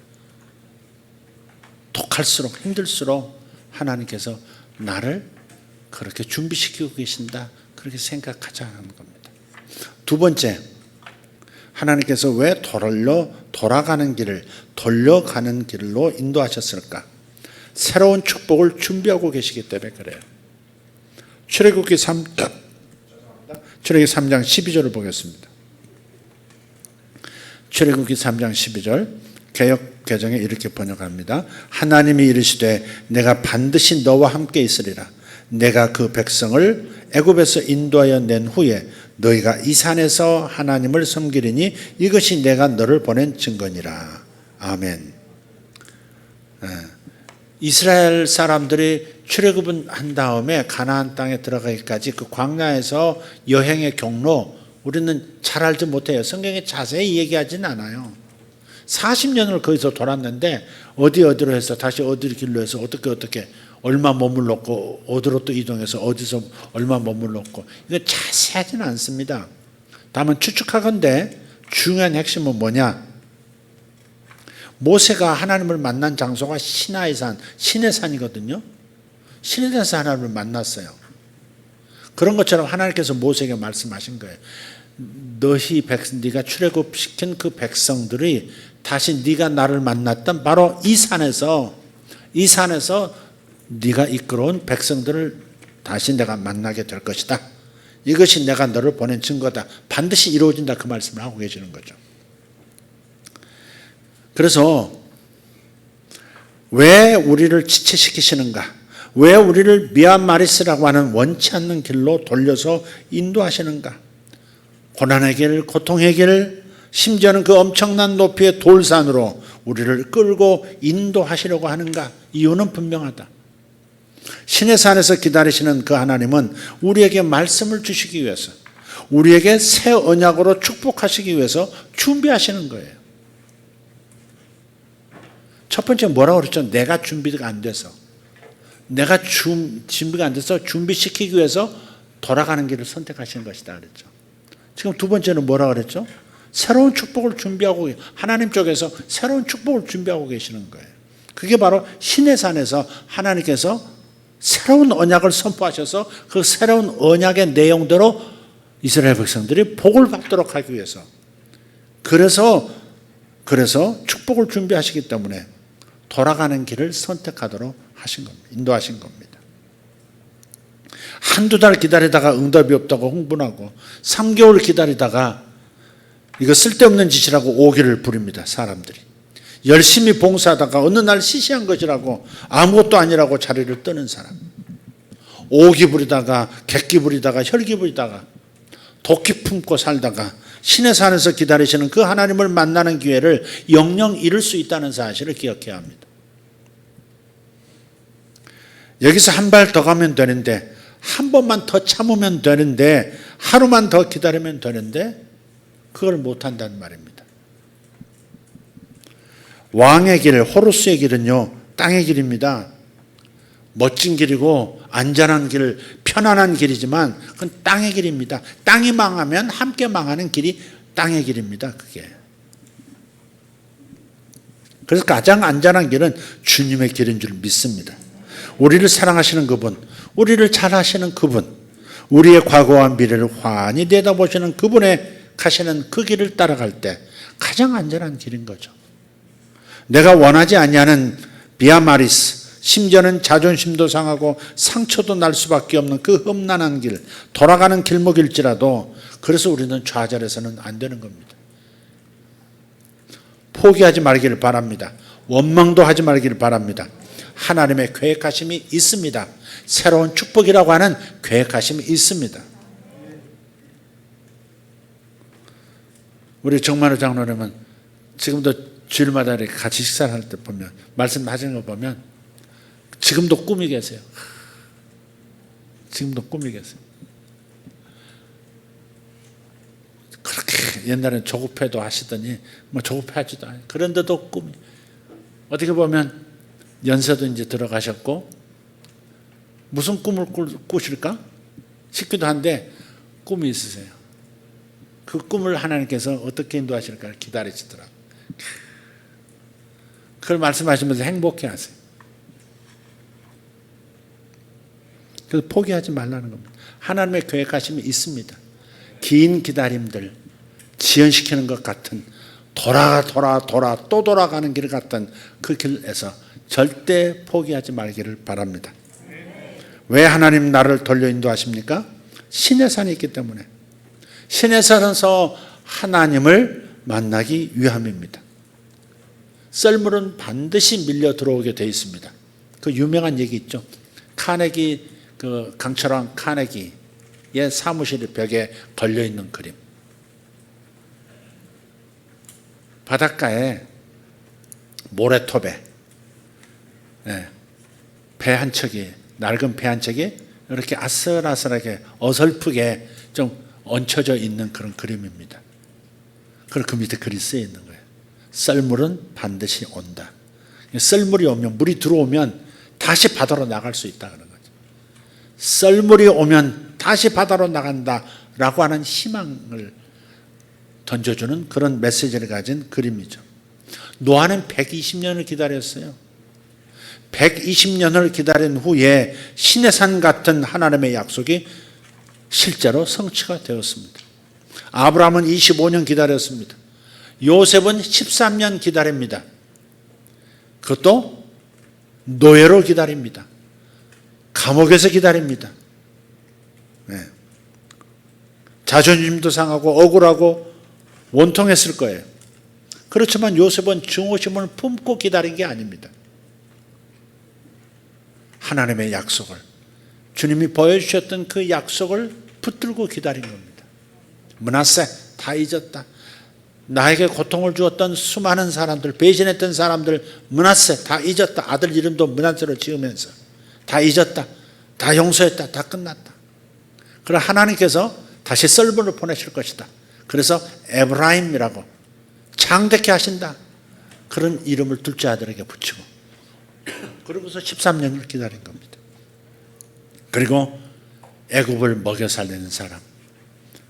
독할수록 힘들수록 하나님께서 나를 그렇게 준비시키고 계신다. 그렇게 생각하자는 겁니다. 두 번째, 하나님께서 왜 돌아가는 길을 돌려가는 길로 인도하셨을까? 새로운 축복을 준비하고 계시기 때문에 그래요. 출애굽기 3장 12절을 보겠습니다. 출애굽기 3장 12절 개역 개정에 이렇게 번역합니다. 하나님이 이르시되 내가 반드시 너와 함께 있으리라. 내가 그 백성을 애굽에서 인도하여 낸 후에 너희가 이 산에서 하나님을 섬기리니 이것이 내가 너를 보낸 증거니라. 아멘. 이스라엘 사람들이 출애굽은 한 다음에 가나안 땅에 들어가기까지 그 광야에서 여행의 경로 우리는 잘 알지 못해요. 성경에 자세히 얘기하진 않아요. 40년을 거기서 돌았는데 어디로 해서 다시 어디 길로 해서 어떻게 얼마 머물렀고 어디로 또 이동해서 어디서 얼마 머물렀고 이거 자세하지는 않습니다. 다만 추측하건대 중요한 핵심은 뭐냐? 모세가 하나님을 만난 장소가 시나이 산, 신의 산이거든요. 신의 산에서 하나님을 만났어요. 그런 것처럼 하나님께서 모세에게 말씀하신 거예요. 네가 출애굽시킨 그 백성들이 다시 네가 나를 만났던 바로 이 산에서 네가 이끌어온 백성들을 다시 내가 만나게 될 것이다. 이것이 내가 너를 보낸 증거다. 반드시 이루어진다. 그 말씀을 하고 계시는 거죠. 그래서 왜 우리를 지체시키시는가? 왜 우리를 미얀마리스라고 하는 원치 않는 길로 돌려서 인도하시는가? 고난의 길, 고통의 길, 심지어는 그 엄청난 높이의 돌산으로 우리를 끌고 인도하시려고 하는가? 이유는 분명하다. 신의 산에서 기다리시는 그 하나님은 우리에게 말씀을 주시기 위해서, 우리에게 새 언약으로 축복하시기 위해서 준비하시는 거예요. 첫 번째 뭐라고 그랬죠? 내가 준비가 안 돼서. 내가 준비가 안 돼서 준비시키기 위해서 돌아가는 길을 선택하시는 것이다 그랬죠. 지금 두 번째는 뭐라고 그랬죠? 새로운 축복을 준비하고, 하나님 쪽에서 새로운 축복을 준비하고 계시는 거예요. 그게 바로 신의 산에서 하나님께서 새로운 언약을 선포하셔서 그 새로운 언약의 내용대로 이스라엘 백성들이 복을 받도록 하기 위해서, 그래서 축복을 준비하시기 때문에 돌아가는 길을 선택하도록 하신 겁니다. 인도하신 겁니다. 한두 달 기다리다가 응답이 없다고 흥분하고 3개월 기다리다가 이거 쓸데없는 짓이라고 오기를 부립니다. 사람들이. 열심히 봉사하다가 어느 날 시시한 것이라고 아무것도 아니라고 자리를 뜨는 사람. 오기 부리다가 객기 부리다가 혈기 부리다가 도끼 품고 살다가 신의 산에서 기다리시는 그 하나님을 만나는 기회를 영영 잃을 수 있다는 사실을 기억해야 합니다. 여기서 한 발 더 가면 되는데, 한 번만 더 참으면 되는데, 하루만 더 기다리면 되는데 그걸 못한다는 말입니다. 왕의 길, 호루스의 길은요 땅의 길입니다. 멋진 길이고 안전한 길, 편안한 길이지만 그건 땅의 길입니다. 땅이 망하면 함께 망하는 길이 땅의 길입니다. 그게. 그래서 가장 안전한 길은 주님의 길인 줄 믿습니다. 우리를 사랑하시는 그분, 우리를 잘 하시는 그분, 우리의 과거와 미래를 환히 내다보시는 그분의 가시는 그 길을 따라갈 때 가장 안전한 길인 거죠. 내가 원하지 아니하는 미얀마리스, 심지어는 자존심도 상하고 상처도 날 수밖에 없는 그 험난한 길, 돌아가는 길목일지라도, 그래서 우리는 좌절해서는 안 되는 겁니다. 포기하지 말기를 바랍니다. 원망도 하지 말기를 바랍니다. 하나님의 계획하심이 있습니다. 새로운 축복이라고 하는 계획하심이 있습니다. 우리 정만호 장로님은 지금도 주일마다 이렇게 같이 식사를 할 때 보면, 말씀하시는 거 보면 지금도 꿈이 계세요. 지금도 꿈이 계세요. 그렇게 옛날에는 조급해도 하시더니 뭐 조급해하지도 않아요. 그런데도 꿈이, 어떻게 보면 연세도 이제 들어가셨고 무슨 꿈을 꾸실까 싶기도 한데 꿈이 있으세요. 그 꿈을 하나님께서 어떻게 인도하실까 기다리시더라고요. 그걸 말씀하시면서 행복해하세요. 그래서 포기하지 말라는 겁니다. 하나님의 계획하심이 있습니다. 긴 기다림들, 지연시키는 것 같은, 또 돌아가는 길 같은 그 길에서 절대 포기하지 말기를 바랍니다. 왜 하나님 나를 돌려 인도하십니까? 신의 산이 있기 때문에. 신의 산에서 하나님을 만나기 위함입니다. 썰물은 반드시 밀려 들어오게 되어 있습니다. 그 유명한 얘기 있죠. 카네기, 그 강철왕 카네기의 사무실 벽에 걸려 있는 그림. 바닷가에 모래톱에 배 한 척이, 낡은 배 한 척이 이렇게 아슬아슬하게 어설프게 좀 얹혀져 있는 그런 그림입니다. 그리고 그 밑에 글이 쓰여 있는 거예요. 썰물은 반드시 온다. 썰물이 오면, 물이 들어오면 다시 바다로 나갈 수 있다 그런 거죠. 썰물이 오면 다시 바다로 나간다라고 하는 희망을 던져주는 그런 메시지를 가진 그림이죠. 노아는 120년을 기다렸어요. 120년을 기다린 후에 시내산 같은 하나님의 약속이 실제로 성취가 되었습니다. 아브라함은 25년 기다렸습니다. 요셉은 13년 기다립니다. 그것도 노예로 기다립니다. 감옥에서 기다립니다. 네. 자존심도 상하고 억울하고 원통했을 거예요. 그렇지만 요셉은 증오심을 품고 기다린 게 아닙니다. 하나님의 약속을, 주님이 보여주셨던 그 약속을 붙들고 기다린 겁니다. 므낫세, 다 잊었다. 나에게 고통을 주었던 수많은 사람들, 배신했던 사람들, 므낫세 다 잊었다. 아들 이름도 므낫세로 지으면서 다 잊었다. 다 용서했다. 다 끝났다. 그러나 하나님께서 다시 썰물을 보내실 것이다. 그래서 에브라임이라고 창대케 하신다. 그런 이름을 둘째 아들에게 붙이고, 그러고서 13년을 기다린 겁니다. 그리고 애굽을 먹여 살리는 사람,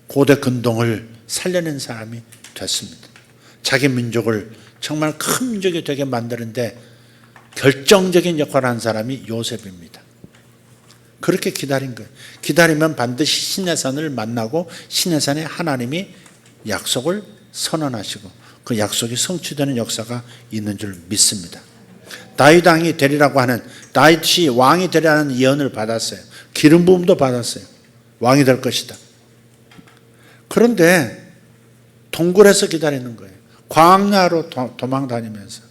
고대 근동을 살려낸 사람이 됐습니다. 자기 민족을 정말 큰 민족이 되게 만드는데 결정적인 역할을 한 사람이 요셉입니다. 그렇게 기다린 거예요. 기다리면 반드시 시내산을 만나고 시내산에 하나님이 약속을 선언하시고 그 약속이 성취되는 역사가 있는 줄 믿습니다. 다윗 왕이 되리라고 하는, 다윗이 왕이 되리라는 예언을 받았어요. 기름 부음도 받았어요. 왕이 될 것이다. 그런데 동굴에서 기다리는 거예요. 광야로 도망 다니면서,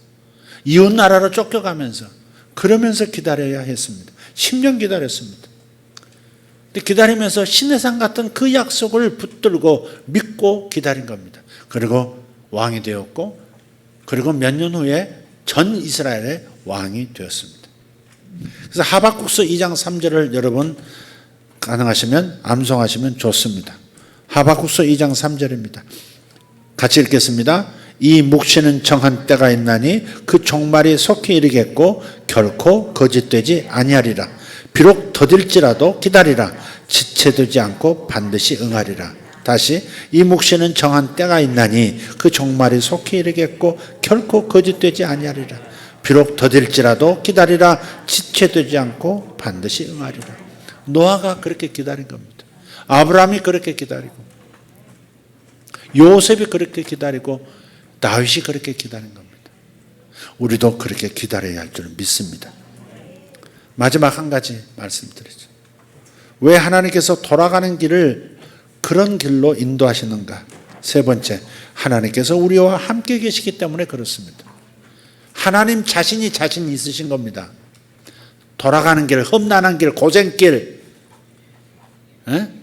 이웃 나라로 쫓겨가면서, 그러면서 기다려야 했습니다. 10년 기다렸습니다. 근데 기다리면서 시내산 같은 그 약속을 붙들고 믿고 기다린 겁니다. 그리고 왕이 되었고, 그리고 몇 년 후에 전 이스라엘의 왕이 되었습니다. 그래서 하박국서 2장 3절을 여러분 가능하시면 암송하시면 좋습니다. 하박국서 2장 3절입니다. 같이 읽겠습니다. 이 묵시는 정한 때가 있나니 그 종말이 속히 이르겠고 결코 거짓되지 아니하리라. 비록 더딜지라도 기다리라. 지체되지 않고 반드시 응하리라. 다시, 이 묵시는 정한 때가 있나니 그 종말이 속히 이르겠고 결코 거짓되지 아니하리라. 비록 더딜지라도 기다리라. 지체되지 않고 반드시 응하리라. 노아가 그렇게 기다린 겁니다. 아브라함이 그렇게 기다리고, 요셉이 그렇게 기다리고, 다윗이 그렇게 기다린 겁니다. 우리도 그렇게 기다려야 할 줄 믿습니다. 마지막 한 가지 말씀드리죠. 왜 하나님께서 돌아가는 길을 그런 길로 인도하시는가? 세 번째, 하나님께서 우리와 함께 계시기 때문에 그렇습니다. 하나님 자신이 자신 있으신 겁니다. 돌아가는 길, 험난한 길, 고생길,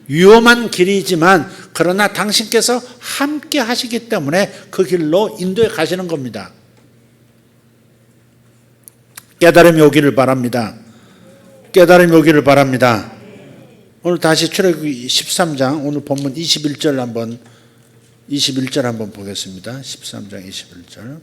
위험한 길이지만 그러나 당신께서 함께 하시기 때문에 그 길로 인도해 가시는 겁니다. 깨달음이 오기를 바랍니다. 깨달음이 오기를 바랍니다. 오늘 다시 출애굽기 13장 오늘 본문 21절 한번 보겠습니다. 13장 21절.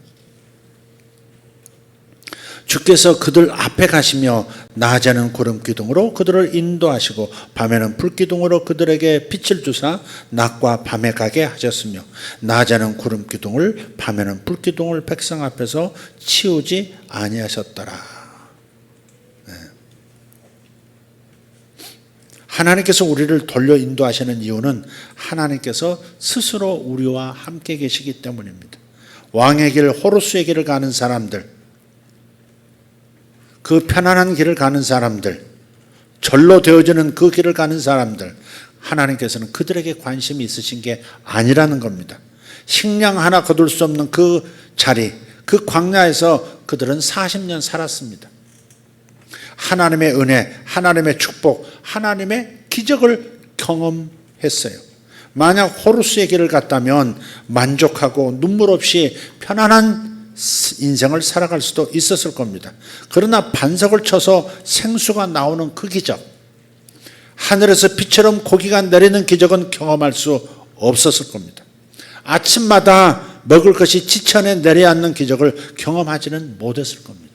주께서 그들 앞에 가시며 낮에는 구름 기둥으로 그들을 인도하시고 밤에는 불 기둥으로 그들에게 빛을 주사 낮과 밤에 가게 하셨으며 낮에는 구름 기둥을 밤에는 불 기둥을 백성 앞에서 치우지 아니하셨더라. 하나님께서 우리를 돌려 인도하시는 이유는 하나님께서 스스로 우리와 함께 계시기 때문입니다. 왕의 길, 호루스의 길을 가는 사람들, 그 편안한 길을 가는 사람들, 절로 되어지는 그 길을 가는 사람들, 하나님께서는 그들에게 관심이 있으신 게 아니라는 겁니다. 식량 하나 거둘 수 없는 그 자리, 그 광야에서 그들은 40년 살았습니다. 하나님의 은혜, 하나님의 축복, 하나님의 기적을 경험했어요. 만약 호루스의 길을 갔다면 만족하고 눈물 없이 편안한 인생을 살아갈 수도 있었을 겁니다. 그러나 반석을 쳐서 생수가 나오는 그 기적, 하늘에서 비처럼 고기가 내리는 기적은 경험할 수 없었을 겁니다. 아침마다 먹을 것이 지천에 내려앉는 기적을 경험하지는 못했을 겁니다.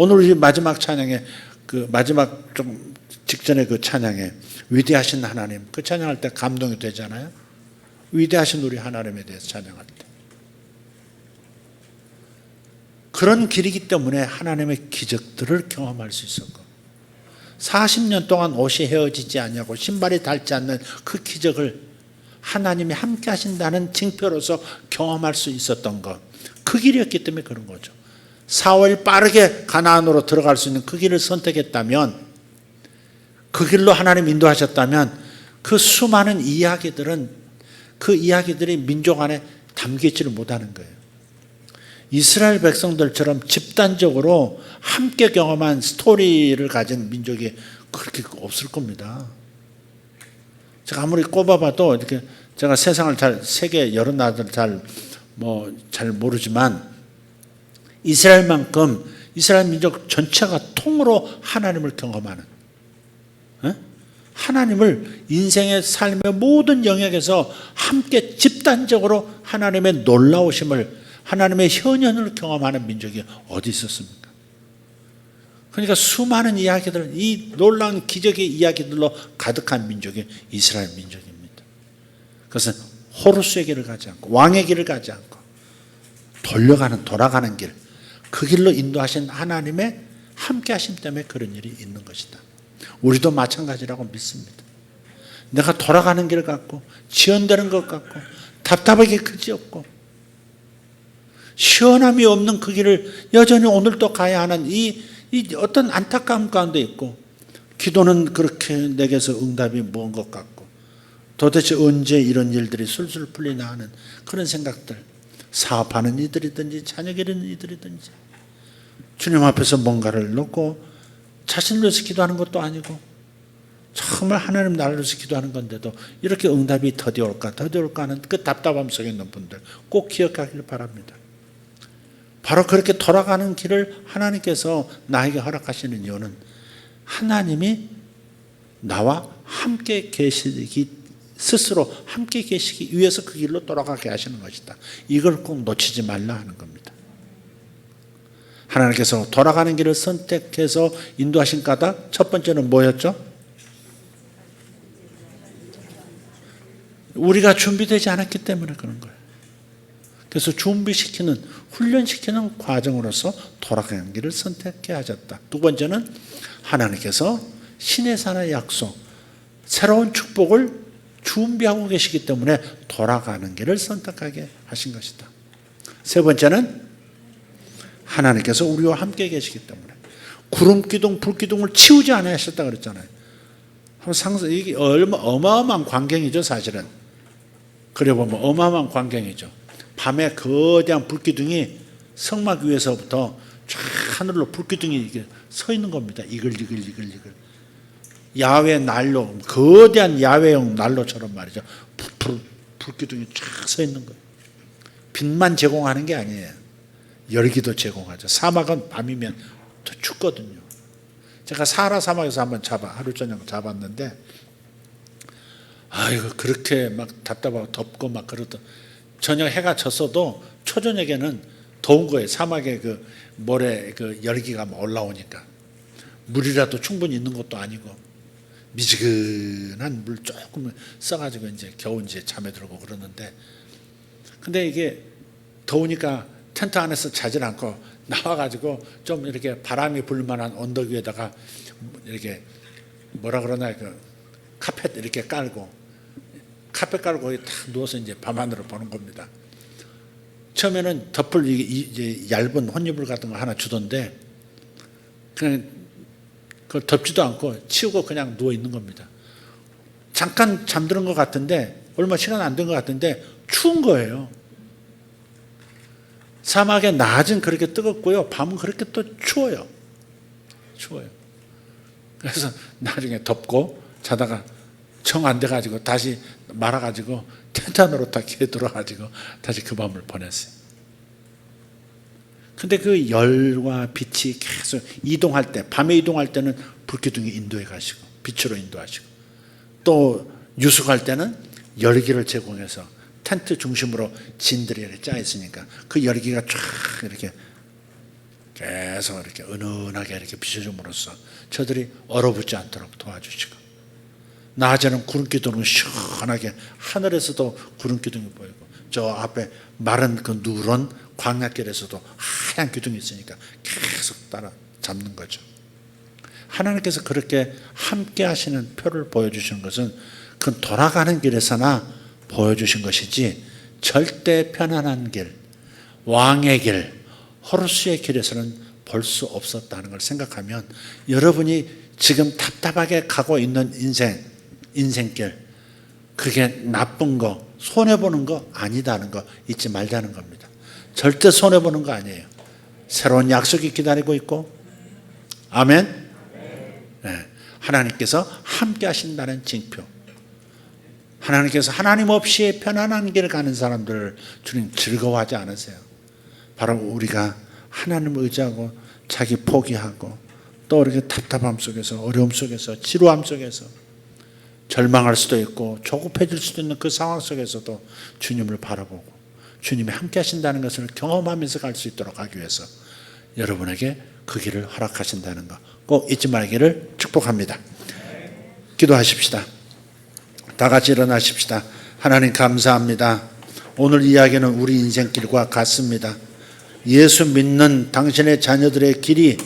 오늘 우리 마지막 찬양에, 그 마지막 좀 직전에 그 찬양에 위대하신 하나님, 그 찬양할 때 감동이 되잖아요. 위대하신 우리 하나님에 대해서 찬양할 때 그런 길이기 때문에 하나님의 기적들을 경험할 수 있었고 40년 동안 옷이 헤어지지 않냐고 신발이 닳지 않는 그 기적을 하나님이 함께 하신다는 징표로서 경험할 수 있었던 것, 그 길이었기 때문에 그런 거죠. 4월 빠르게 가나안으로 들어갈 수 있는 그 길을 선택했다면, 그 길로 하나님 인도하셨다면 그 수많은 이야기들은, 그 이야기들이 민족 안에 담기지를 못하는 거예요. 이스라엘 백성들처럼 집단적으로 함께 경험한 스토리를 가진 민족이 그렇게 없을 겁니다. 제가 아무리 꼽아봐도 이렇게 제가 세상을 세계 여러 나라들 잘 모르지만 이스라엘만큼 이스라엘 민족 전체가 통으로 하나님을 경험하는, 하나님을 인생의 삶의 모든 영역에서 함께 집단적으로 하나님의 놀라우심을, 하나님의 현현을 경험하는 민족이 어디 있었습니까? 그러니까 수많은 이야기들, 이 놀라운 기적의 이야기들로 가득한 민족이 이스라엘 민족입니다. 그것은 호루스의 길을 가지 않고 왕의 길을 가지 않고 돌아가는 길, 그 길로 인도하신 하나님의 함께 하심 때문에 그런 일이 있는 것이다. 우리도 마찬가지라고 믿습니다. 내가 돌아가는 길 같고 지연되는 것 같고 답답하게 그지없고 시원함이 없는 그 길을 여전히 오늘도 가야 하는 이 어떤 안타까움 가운데 있고, 기도는 그렇게 내게서 응답이 먼 것 같고 도대체 언제 이런 일들이 술술 풀리나 하는 그런 생각들, 사업하는 이들이든지 자녀 기르는 이들이든지 주님 앞에서 뭔가를 놓고 자신을 위해서 기도하는 것도 아니고 정말 하나님 나를 위해서 기도하는 건데도 이렇게 응답이 더디 올까 하는 그 답답함 속에 있는 분들 꼭 기억하기를 바랍니다. 바로 그렇게 돌아가는 길을 하나님께서 나에게 허락하시는 이유는 하나님이 나와 함께 계시기, 스스로 함께 계시기 위해서 그 길로 돌아가게 하시는 것이다. 이걸 꼭 놓치지 말라 하는 겁니다. 하나님께서 돌아가는 길을 선택해서 인도하신 까닭, 첫 번째는 뭐였죠? 우리가 준비되지 않았기 때문에 그런 거예요. 그래서 준비시키는, 훈련시키는 과정으로서 돌아가는 길을 선택해 하셨다. 두 번째는 하나님께서 신의 산의 약속, 새로운 축복을 준비하고 계시기 때문에 돌아가는 길을 선택하게 하신 것이다. 세 번째는 하나님께서 우리와 함께 계시기 때문에 구름 기둥, 불 기둥을 치우지 않으셨다 그랬잖아요. 한번 상상, 이게 어마어마한 광경이죠, 사실은. 그래 보면 어마어마한 광경이죠. 밤에 거대한 불기둥이 성막 위에서부터 쫙 하늘로 불기둥이 이렇게 서 있는 겁니다. 이글이글. 야외 난로, 거대한 야외용 난로처럼 말이죠. 불기둥이 쫙 서 있는 거예요. 빛만 제공하는 게 아니에요. 열기도 제공하죠. 사막은 밤이면 더 춥거든요. 제가 사하라 사막에서 한번 하루 저녁 잡았는데, 아이고 그렇게 막 답답하고 덥고 막 그러던, 저녁 해가 졌어도 초저녁에는 더운 거예요. 사막에 그 모래 그 열기가 막 올라오니까 물이라도 충분히 있는 것도 아니고 미지근한 물 조금 써가지고 이제 겨우 이제 잠에 들고 그러는데, 근데 이게 더우니까 텐트 안에서 자질 않고 나와가지고 좀 이렇게 바람이 불 만한 언덕 위에다가 이렇게 뭐라 그러나 그 카펫 이렇게 깔고 거기 딱 누워서 이제 밤하늘을 보는 겁니다. 처음에는 덮을 이제 얇은 혼이불 같은 거 하나 주던데 그냥 그걸 덮지도 않고 치우고 그냥 누워 있는 겁니다. 잠깐 잠드는 것 같은데, 얼마 시간 안 된 것 같은데 추운 거예요. 사막의 낮은 그렇게 뜨겁고요, 밤은 그렇게 또 추워요. 그래서 나중에 덮고 자다가 정 안 돼가지고 다시 말아가지고 텐트 안으로 딱 들어가지고 다시 그 밤을 보냈어요. 근데 그 열과 빛이 계속 이동할 때, 밤에 이동할 때는 불기둥이 인도해 가시고 빛으로 인도하시고, 또 유숙할 때는 열기를 제공해서 텐트 중심으로 진들이 이렇게 짜 있으니까 그 열기가 쫙 이렇게 계속 이렇게 은은하게 이렇게 비춰줌으로써 저들이 얼어붙지 않도록 도와주시고, 낮에는 구름기둥은 시원하게 하늘에서도 구름기둥이 보이고 저 앞에 마른 그 누런 광야길에서도 하얀 기둥이 있으니까 계속 따라 잡는 거죠. 하나님께서 그렇게 함께 하시는 표를 보여주시는 것은 그건 돌아가는 길에서나 보여주신 것이지 절대 편안한 길, 왕의 길, 호르스의 길에서는 볼 수 없었다는 걸 생각하면 여러분이 지금 답답하게 가고 있는 인생길, 그게 나쁜 거, 손해보는 거 아니다는 거 잊지 말자는 겁니다. 절대 손해보는 거 아니에요. 새로운 약속이 기다리고 있고, 아멘. 네. 하나님께서 함께 하신다는 징표. 하나님께서 하나님 없이 편안한 길을 가는 사람들 주님 즐거워하지 않으세요? 바로 우리가 하나님을 의지하고 자기 포기하고 또 이렇게 답답함 속에서 어려움 속에서 지루함 속에서 절망할 수도 있고 조급해질 수도 있는 그 상황 속에서도 주님을 바라보고 주님이 함께 하신다는 것을 경험하면서 갈 수 있도록 하기 위해서 여러분에게 그 길을 허락하신다는 거 꼭 잊지 말기를 축복합니다. 기도하십시다. 다 같이 일어나십시다. 하나님 감사합니다. 오늘 이야기는 우리 인생길과 같습니다. 예수 믿는 당신의 자녀들의 길이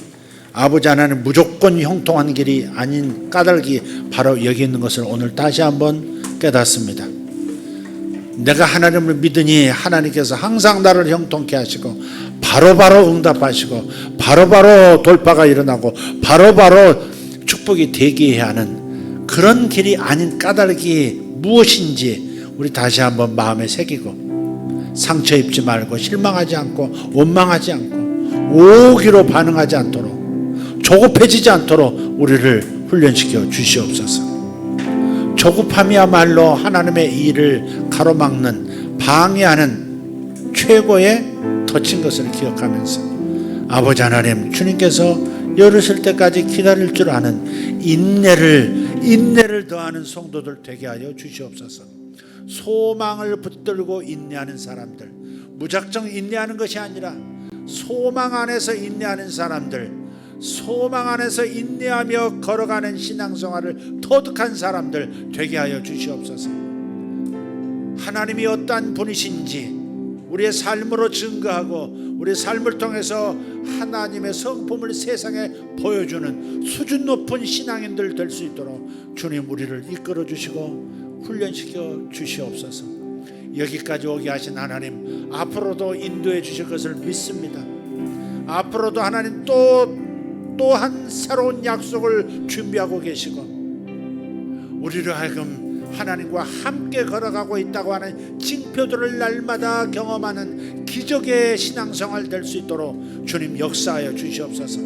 아버지 하나님 무조건 형통한 길이 아닌 까닭이 바로 여기 있는 것을 오늘 다시 한번 깨닫습니다. 내가 하나님을 믿으니 하나님께서 항상 나를 형통케 하시고 바로바로 응답하시고 바로바로 돌파가 일어나고 바로바로 축복이 대기해야 하는 그런 길이 아닌 까닭이 무엇인지 우리 다시 한번 마음에 새기고 상처 입지 말고 실망하지 않고 원망하지 않고 오기로 반응하지 않도록 조급해지지 않도록 우리를 훈련시켜 주시옵소서. 조급함이야말로 하나님의 일을 가로막는 방해하는 최고의 덫인 것을 기억하면서 아버지 하나님 주님께서 열으실 때까지 기다릴 줄 아는 인내를 더하는 성도들 되게 하여 주시옵소서. 소망을 붙들고 인내하는 사람들, 무작정 인내하는 것이 아니라 소망 안에서 인내하는 사람들, 소망 안에서 인내하며 걸어가는 신앙생활을 터득한 사람들 되게 하여 주시옵소서. 하나님이 어떠한 분이신지 우리의 삶으로 증거하고 우리의 삶을 통해서 하나님의 성품을 세상에 보여주는 수준 높은 신앙인들 될 수 있도록 주님 우리를 이끌어 주시고 훈련시켜 주시옵소서. 여기까지 오게 하신 하나님 앞으로도 인도해 주실 것을 믿습니다. 앞으로도 하나님 또한 새로운 약속을 준비하고 계시고 우리를 하여금 하나님과 함께 걸어가고 있다고 하는 징표들을 날마다 경험하는 기적의 신앙생활 될 수 있도록 주님 역사하여 주시옵소서.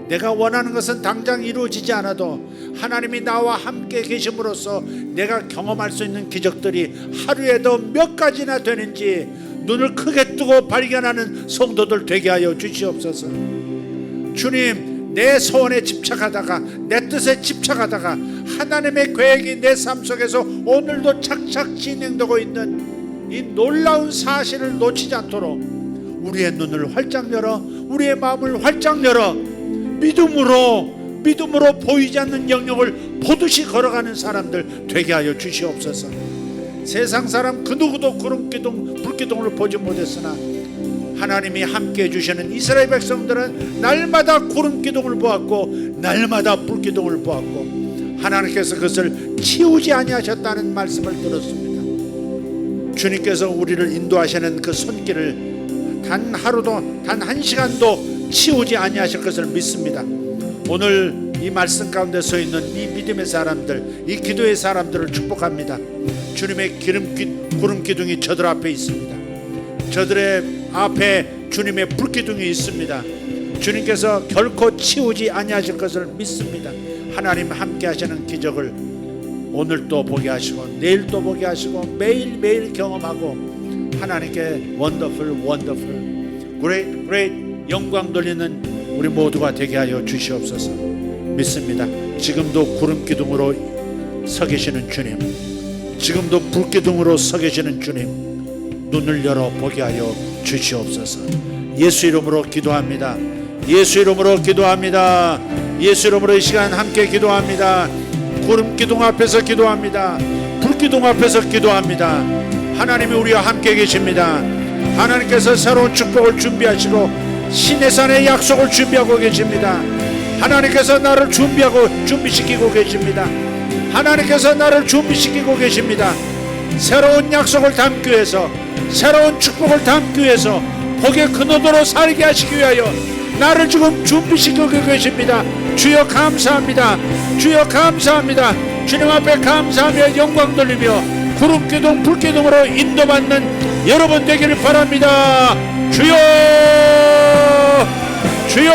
내가 원하는 것은 당장 이루어지지 않아도 하나님이 나와 함께 계심으로써 내가 경험할 수 있는 기적들이 하루에도 몇 가지나 되는지 눈을 크게 뜨고 발견하는 성도들 되게 하여 주시옵소서. 주님 내 소원에 집착하다가 내 뜻에 집착하다가 하나님의 계획이 내 삶 속에서 오늘도 착착 진행되고 있는 이 놀라운 사실을 놓치지 않도록 우리의 눈을 활짝 열어 우리의 마음을 활짝 열어 믿음으로 보이지 않는 영역을 보듯이 걸어가는 사람들 되게 하여 주시옵소서. 세상 사람 그 누구도 구름기둥 불기둥을 보지 못했으나 하나님이 함께 해주시는 이스라엘 백성들은 날마다 구름기둥을 보았고 날마다 불기둥을 보았고 하나님께서 그것을 치우지 아니하셨다는 말씀을 들었습니다. 주님께서 우리를 인도하시는 그 손길을 단 하루도 단 한 시간도 치우지 아니하실 것을 믿습니다. 오늘 이 말씀 가운데 서 있는 이 믿음의 사람들, 이 기도의 사람들을 축복합니다. 주님의 구름기둥이 저들 앞에 있습니다. 저들의 앞에 주님의 불기둥이 있습니다. 주님께서 결코 치우지 아니하실 것을 믿습니다. 하나님 함께 하시는 기적을 오늘 또 보게 하시고 내일 또 보게 하시고 매일매일 경험하고 하나님께 원더풀 그레이트 영광 돌리는 우리 모두가 되게 하여 주시옵소서. 믿습니다. 지금도 구름기둥으로 서 계시는 주님, 지금도 불기둥으로 서 계시는 주님 눈을 열어 보게 하여 주시옵소서. 예수 이름으로 기도합니다. 예수 이름으로 기도합니다. 예수 이름으로 이 시간 함께 기도합니다. 구름기둥 앞에서 기도합니다. 불기둥 앞에서 기도합니다. 하나님이 우리와 함께 계십니다. 하나님께서 새로운 축복을 준비하시고 시내산의 약속을 준비하고 계십니다. 하나님께서 나를 준비시키고 계십니다. 하나님께서 나를 준비시키고 계십니다. 새로운 약속을 담기 위해서, 새로운 축복을 담기 위해서 복의 근원으로 살게 하시기 위하여 나를 지금 준비시키고 계십니다. 주여 감사합니다. 주여 감사합니다. 주님 앞에 감사하며 영광 돌리며 구름기둥 불기둥으로 인도받는 여러분 되기를 바랍니다. 주여 주여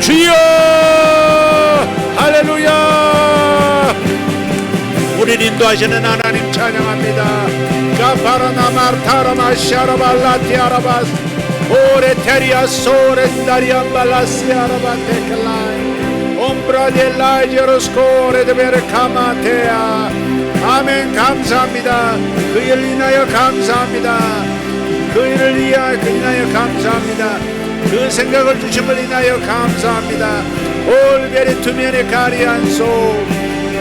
주여 할렐루야. 우리를 인도하시는 하나님 찬양합니다. 가파라나 마르타라마 샤라발라티아라바스 오레테리아 소렌다리안 발라시아라바 테클라이 옴브라델라이제로스코레 데베르 카마테아. 아멘. 감사합니다. 그 일을 인하여 감사합니다. 그 일을 인하여 감사합니다. 그 생각을 주심을 인하여 감사합니다. 올베리 투면의 가리안소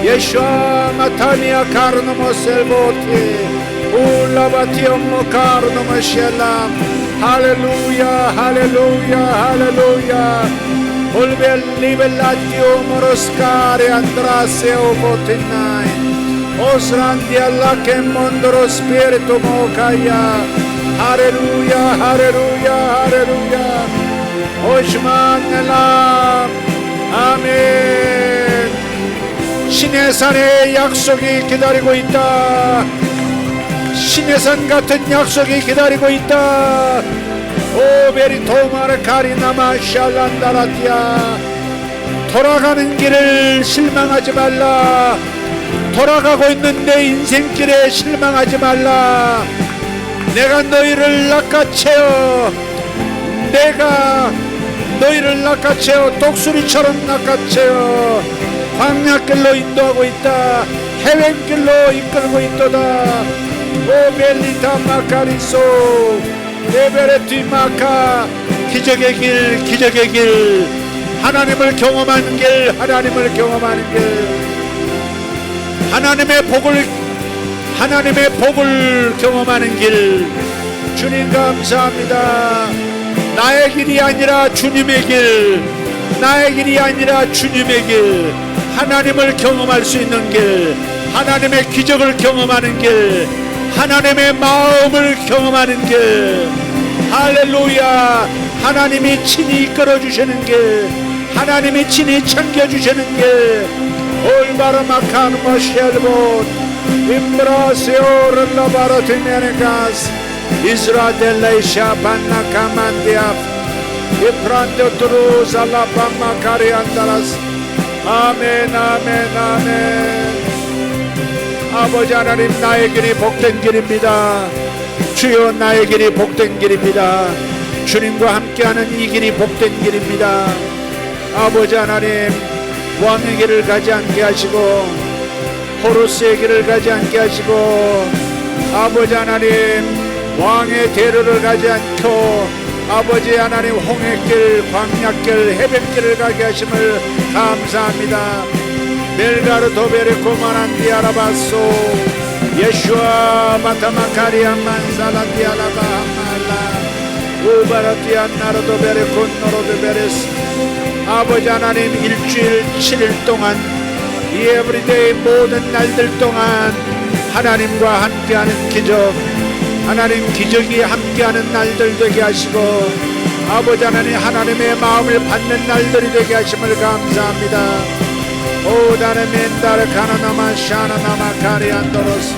예슈아 마타니아 카르노모 셀보티 울라바티 엄모 카르노모 셸람. 할렐루야 할렐루야 할렐루야. 올벨 리벨라티오 모로스카레 안드라세오 보티나이 오스란디 알라케 몬도로 스피리토 모카야. 할렐루야 할렐루야 할렐루야. 오시만넬라. 아멘. 신의 산에 약속이 기다리고 있다. 신의 산 같은 약속이 기다리고 있다. 오베리 토마르 카리나마 샬란다라티아. 돌아가는 길을 실망하지 말라. 돌아가고 있는 내 인생길에 실망하지 말라. 내가 너희를 낚아채어, 내가 너희를 낚아채어 독수리처럼 낚아채어 광야길로 인도하고 있다. 해변길로 이끌고 있도다. 오벨리타 마카리소 에베레티 마카. 기적의 길 기적의 길. 하나님을 경험하는 길 하나님을 경험하는 길. 하나님의 복을 경험하는 길. 주님 감사합니다. 나의 길이 아니라 주님의 길, 나의 길이 아니라 주님의 길. 하나님을 경험할 수 있는 길, 하나님의 기적을 경험하는 길, 하나님의 마음을 경험하는 길. 할렐루야. 하나님이 친히 이끌어주시는 길, 하나님이 친히 챙겨주시는 길. 올바르마칸 모시엘봇 임브라세오를 라바르티메네가스 이스라델레이샤 반나카만디아 이프란데투루 살라밤마카리안다라스. 아멘 아멘 아멘. 아버지 하나님, 나의 길이 복된 길입니다. 주여, 나의 길이 복된 길입니다. 주님과 함께하는 이 길이 복된 길입니다. 아버지 하나님, 왕의 길을 가지 않게 하시고 호루스의 길을 가지 않게 하시고, 아버지 하나님 왕의 대로를 가지 않고 아버지 하나님 홍해길, 광야길, 해변길을 가게 하심을 감사합니다. 멜가르 도베르 고마란디 아라바소 예슈아 마타마카리아 만살란디 아라바하말라 우바라티 안나르 도베르 곤노로 도베르스. 아버지 하나님, 일주일 7일 동안 이 에브리데이 모든 날들 동안 하나님과 함께하는 기적, 하나님 기적이 함께하는 날들 되게 하시고, 아버지 하나님 하나님의 마음을 받는 날들이 되게 하심을 감사합니다. 오다네 멘다르 카나나마 샤나나마 카리안도로스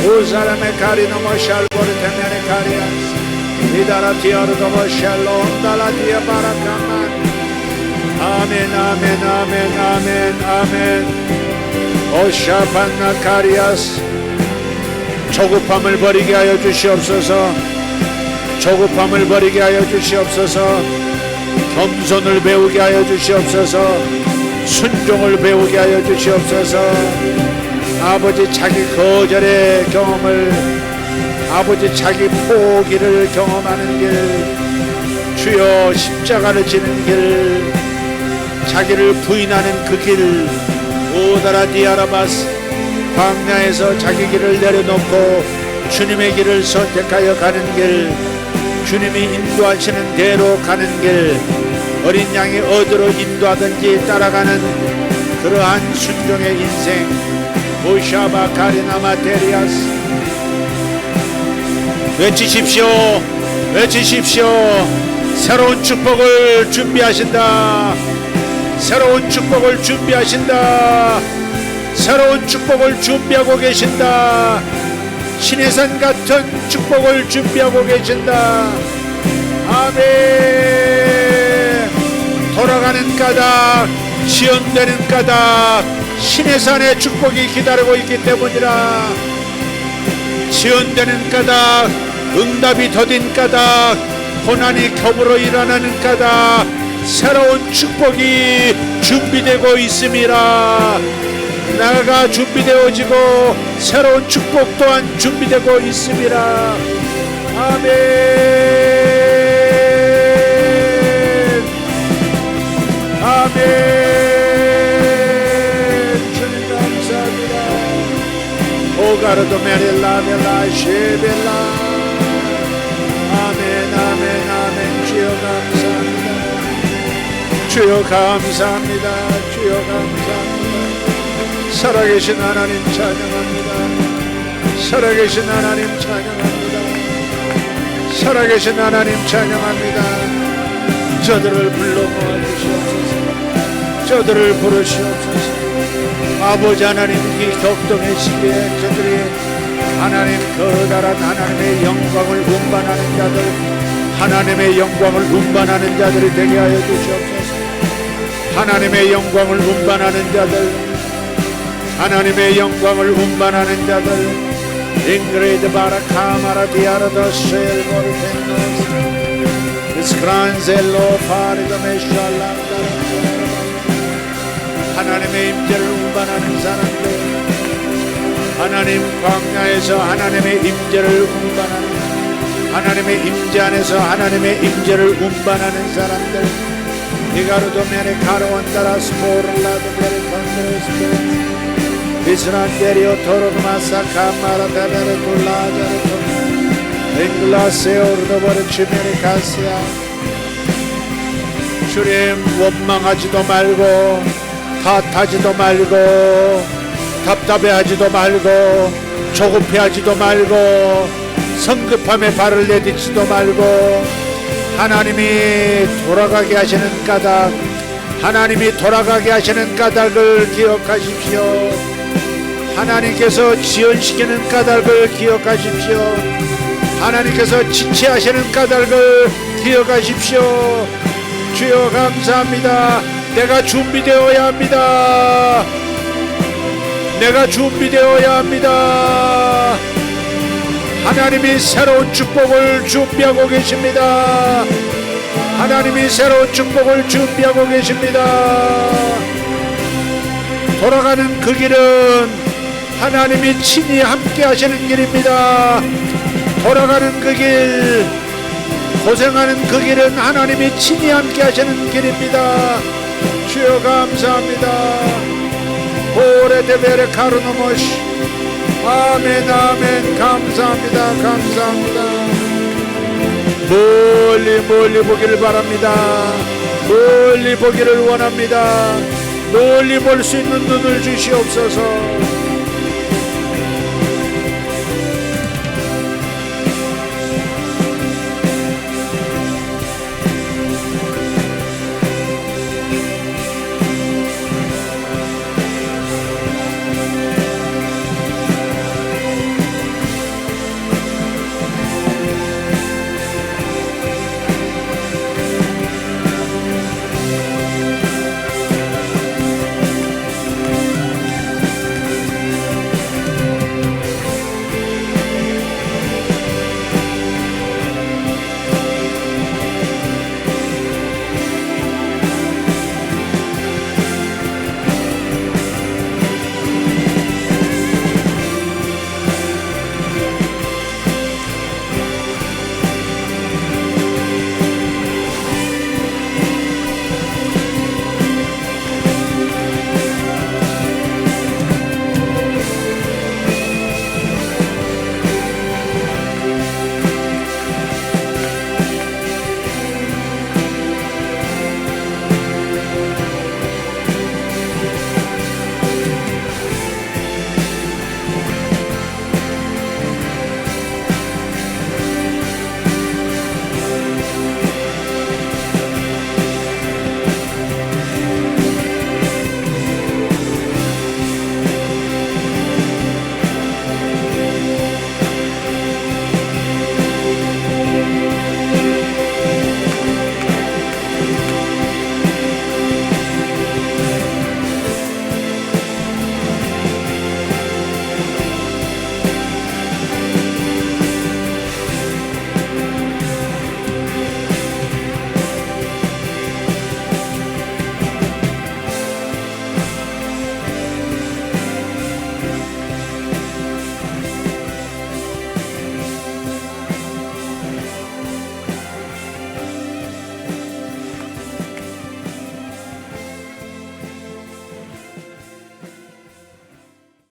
우사람의 카리노모 샬보르테메네 카리안스 이다라티아르도모 샬롬 달라디아 바라카만. 아멘 아멘 아멘 아멘 아멘. 오샤판나 카리아스. 조급함을 버리게 하여 주시옵소서. 조급함을 버리게 하여 주시옵소서. 겸손을 배우게 하여 주시옵소서. 순종을 배우게 하여 주시옵소서. 아버지, 자기 거절의 경험을, 아버지 자기 포기를 경험하는 길, 주여 십자가를 지는 길, 자기를 부인하는 그 길, 오다라 디아라바스. 광야에서 자기 길을 내려놓고 주님의 길을 선택하여 가는 길, 주님이 인도하시는 대로 가는 길, 어린 양이 어디로 인도하든지 따라가는 그러한 순종의 인생. 오샤바 카리나마 데리아스. 외치십시오. 외치십시오. 새로운 축복을 준비하신다. 새로운 축복을 준비하신다. 새로운 축복을 준비하고 계신다. 신의 산 같은 축복을 준비하고 계신다. 아멘. 돌아가는 까닭, 지연되는 까닭, 신의 산의 축복이 기다리고 있기 때문이라. 지연되는 까닭, 응답이 더딘 까닭, 고난이 겹으로 일어나는 까닭, 새로운 축복이 준비되고 있음이라. 나가 준비되어지고 새로운 축복 또한 준비되고 있음이라. 아멘. 아멘. 주님 감사합니다. 오가르도 메릴라 멜라 쉐벨라. 아멘 아멘 아멘. 주여 감사합니다. 주여 감사합니다. 주여 감사합니다. 살아계신 하나님 찬양합니다. 살아계신 하나님 찬양합니다. 살아계신 하나님 찬양합니다. 저들을 불러 모아주시옵소서. 저들을 부르시옵소서. 아버지 하나님, 이 격동의 시기에 저들이 하나님 거다란 하나님의 영광을 운반하는 자들, 하나님의 영광을 운반하는 자들이 되게 하여 주시옵소서. 하나님의 영광을 운반하는 자들, 하나님의 영광을 운반하는 자들. 잉그레이드 바라카마라 디아르도 셀모르텐노스 스크란젤로 파리도 메샬란다. 하나님의 임재를 운반하는 사람들, 하나님 광야에서 하나님의 임재를 운반하는, 하나님의 임재 안에서 하나님의 임재를 운반하는 사람들. 이가르도 메레 카르원다라 스포르라도 메레 컨드레스페 비스란데리오 토르마사 카마라다베르 둘라자르토 앵글라세오르도버르 치메리카스야. 주님, 원망하지도 말고 탓하지도 말고 답답해하지도 말고 조급해하지도 말고 성급함에 발을 내딛지도 말고 하나님이 돌아가게 하시는 까닭, 하나님이 돌아가게 하시는 까닭을 기억하십시오. 하나님께서 지연시키는 까닭을 기억하십시오. 하나님께서 지체하시는 까닭을 기억하십시오. 주여 감사합니다. 내가 준비되어야 합니다. 내가 준비되어야 합니다. 하나님이 새로운 축복을 준비하고 계십니다. 하나님이 새로운 축복을 준비하고 계십니다. 돌아가는 그 길은 하나님이 친히 함께 하시는 길입니다. 돌아가는 그 길, 고생하는 그 길은 하나님이 친히 함께 하시는 길입니다. 주여 감사합니다. 오레데베레 카르노모시. 아멘 아멘. 감사합니다. 감사합니다. 멀리 멀리 보기를 바랍니다. 멀리 보기를 원합니다. 멀리 볼 수 있는 눈을 주시옵소서.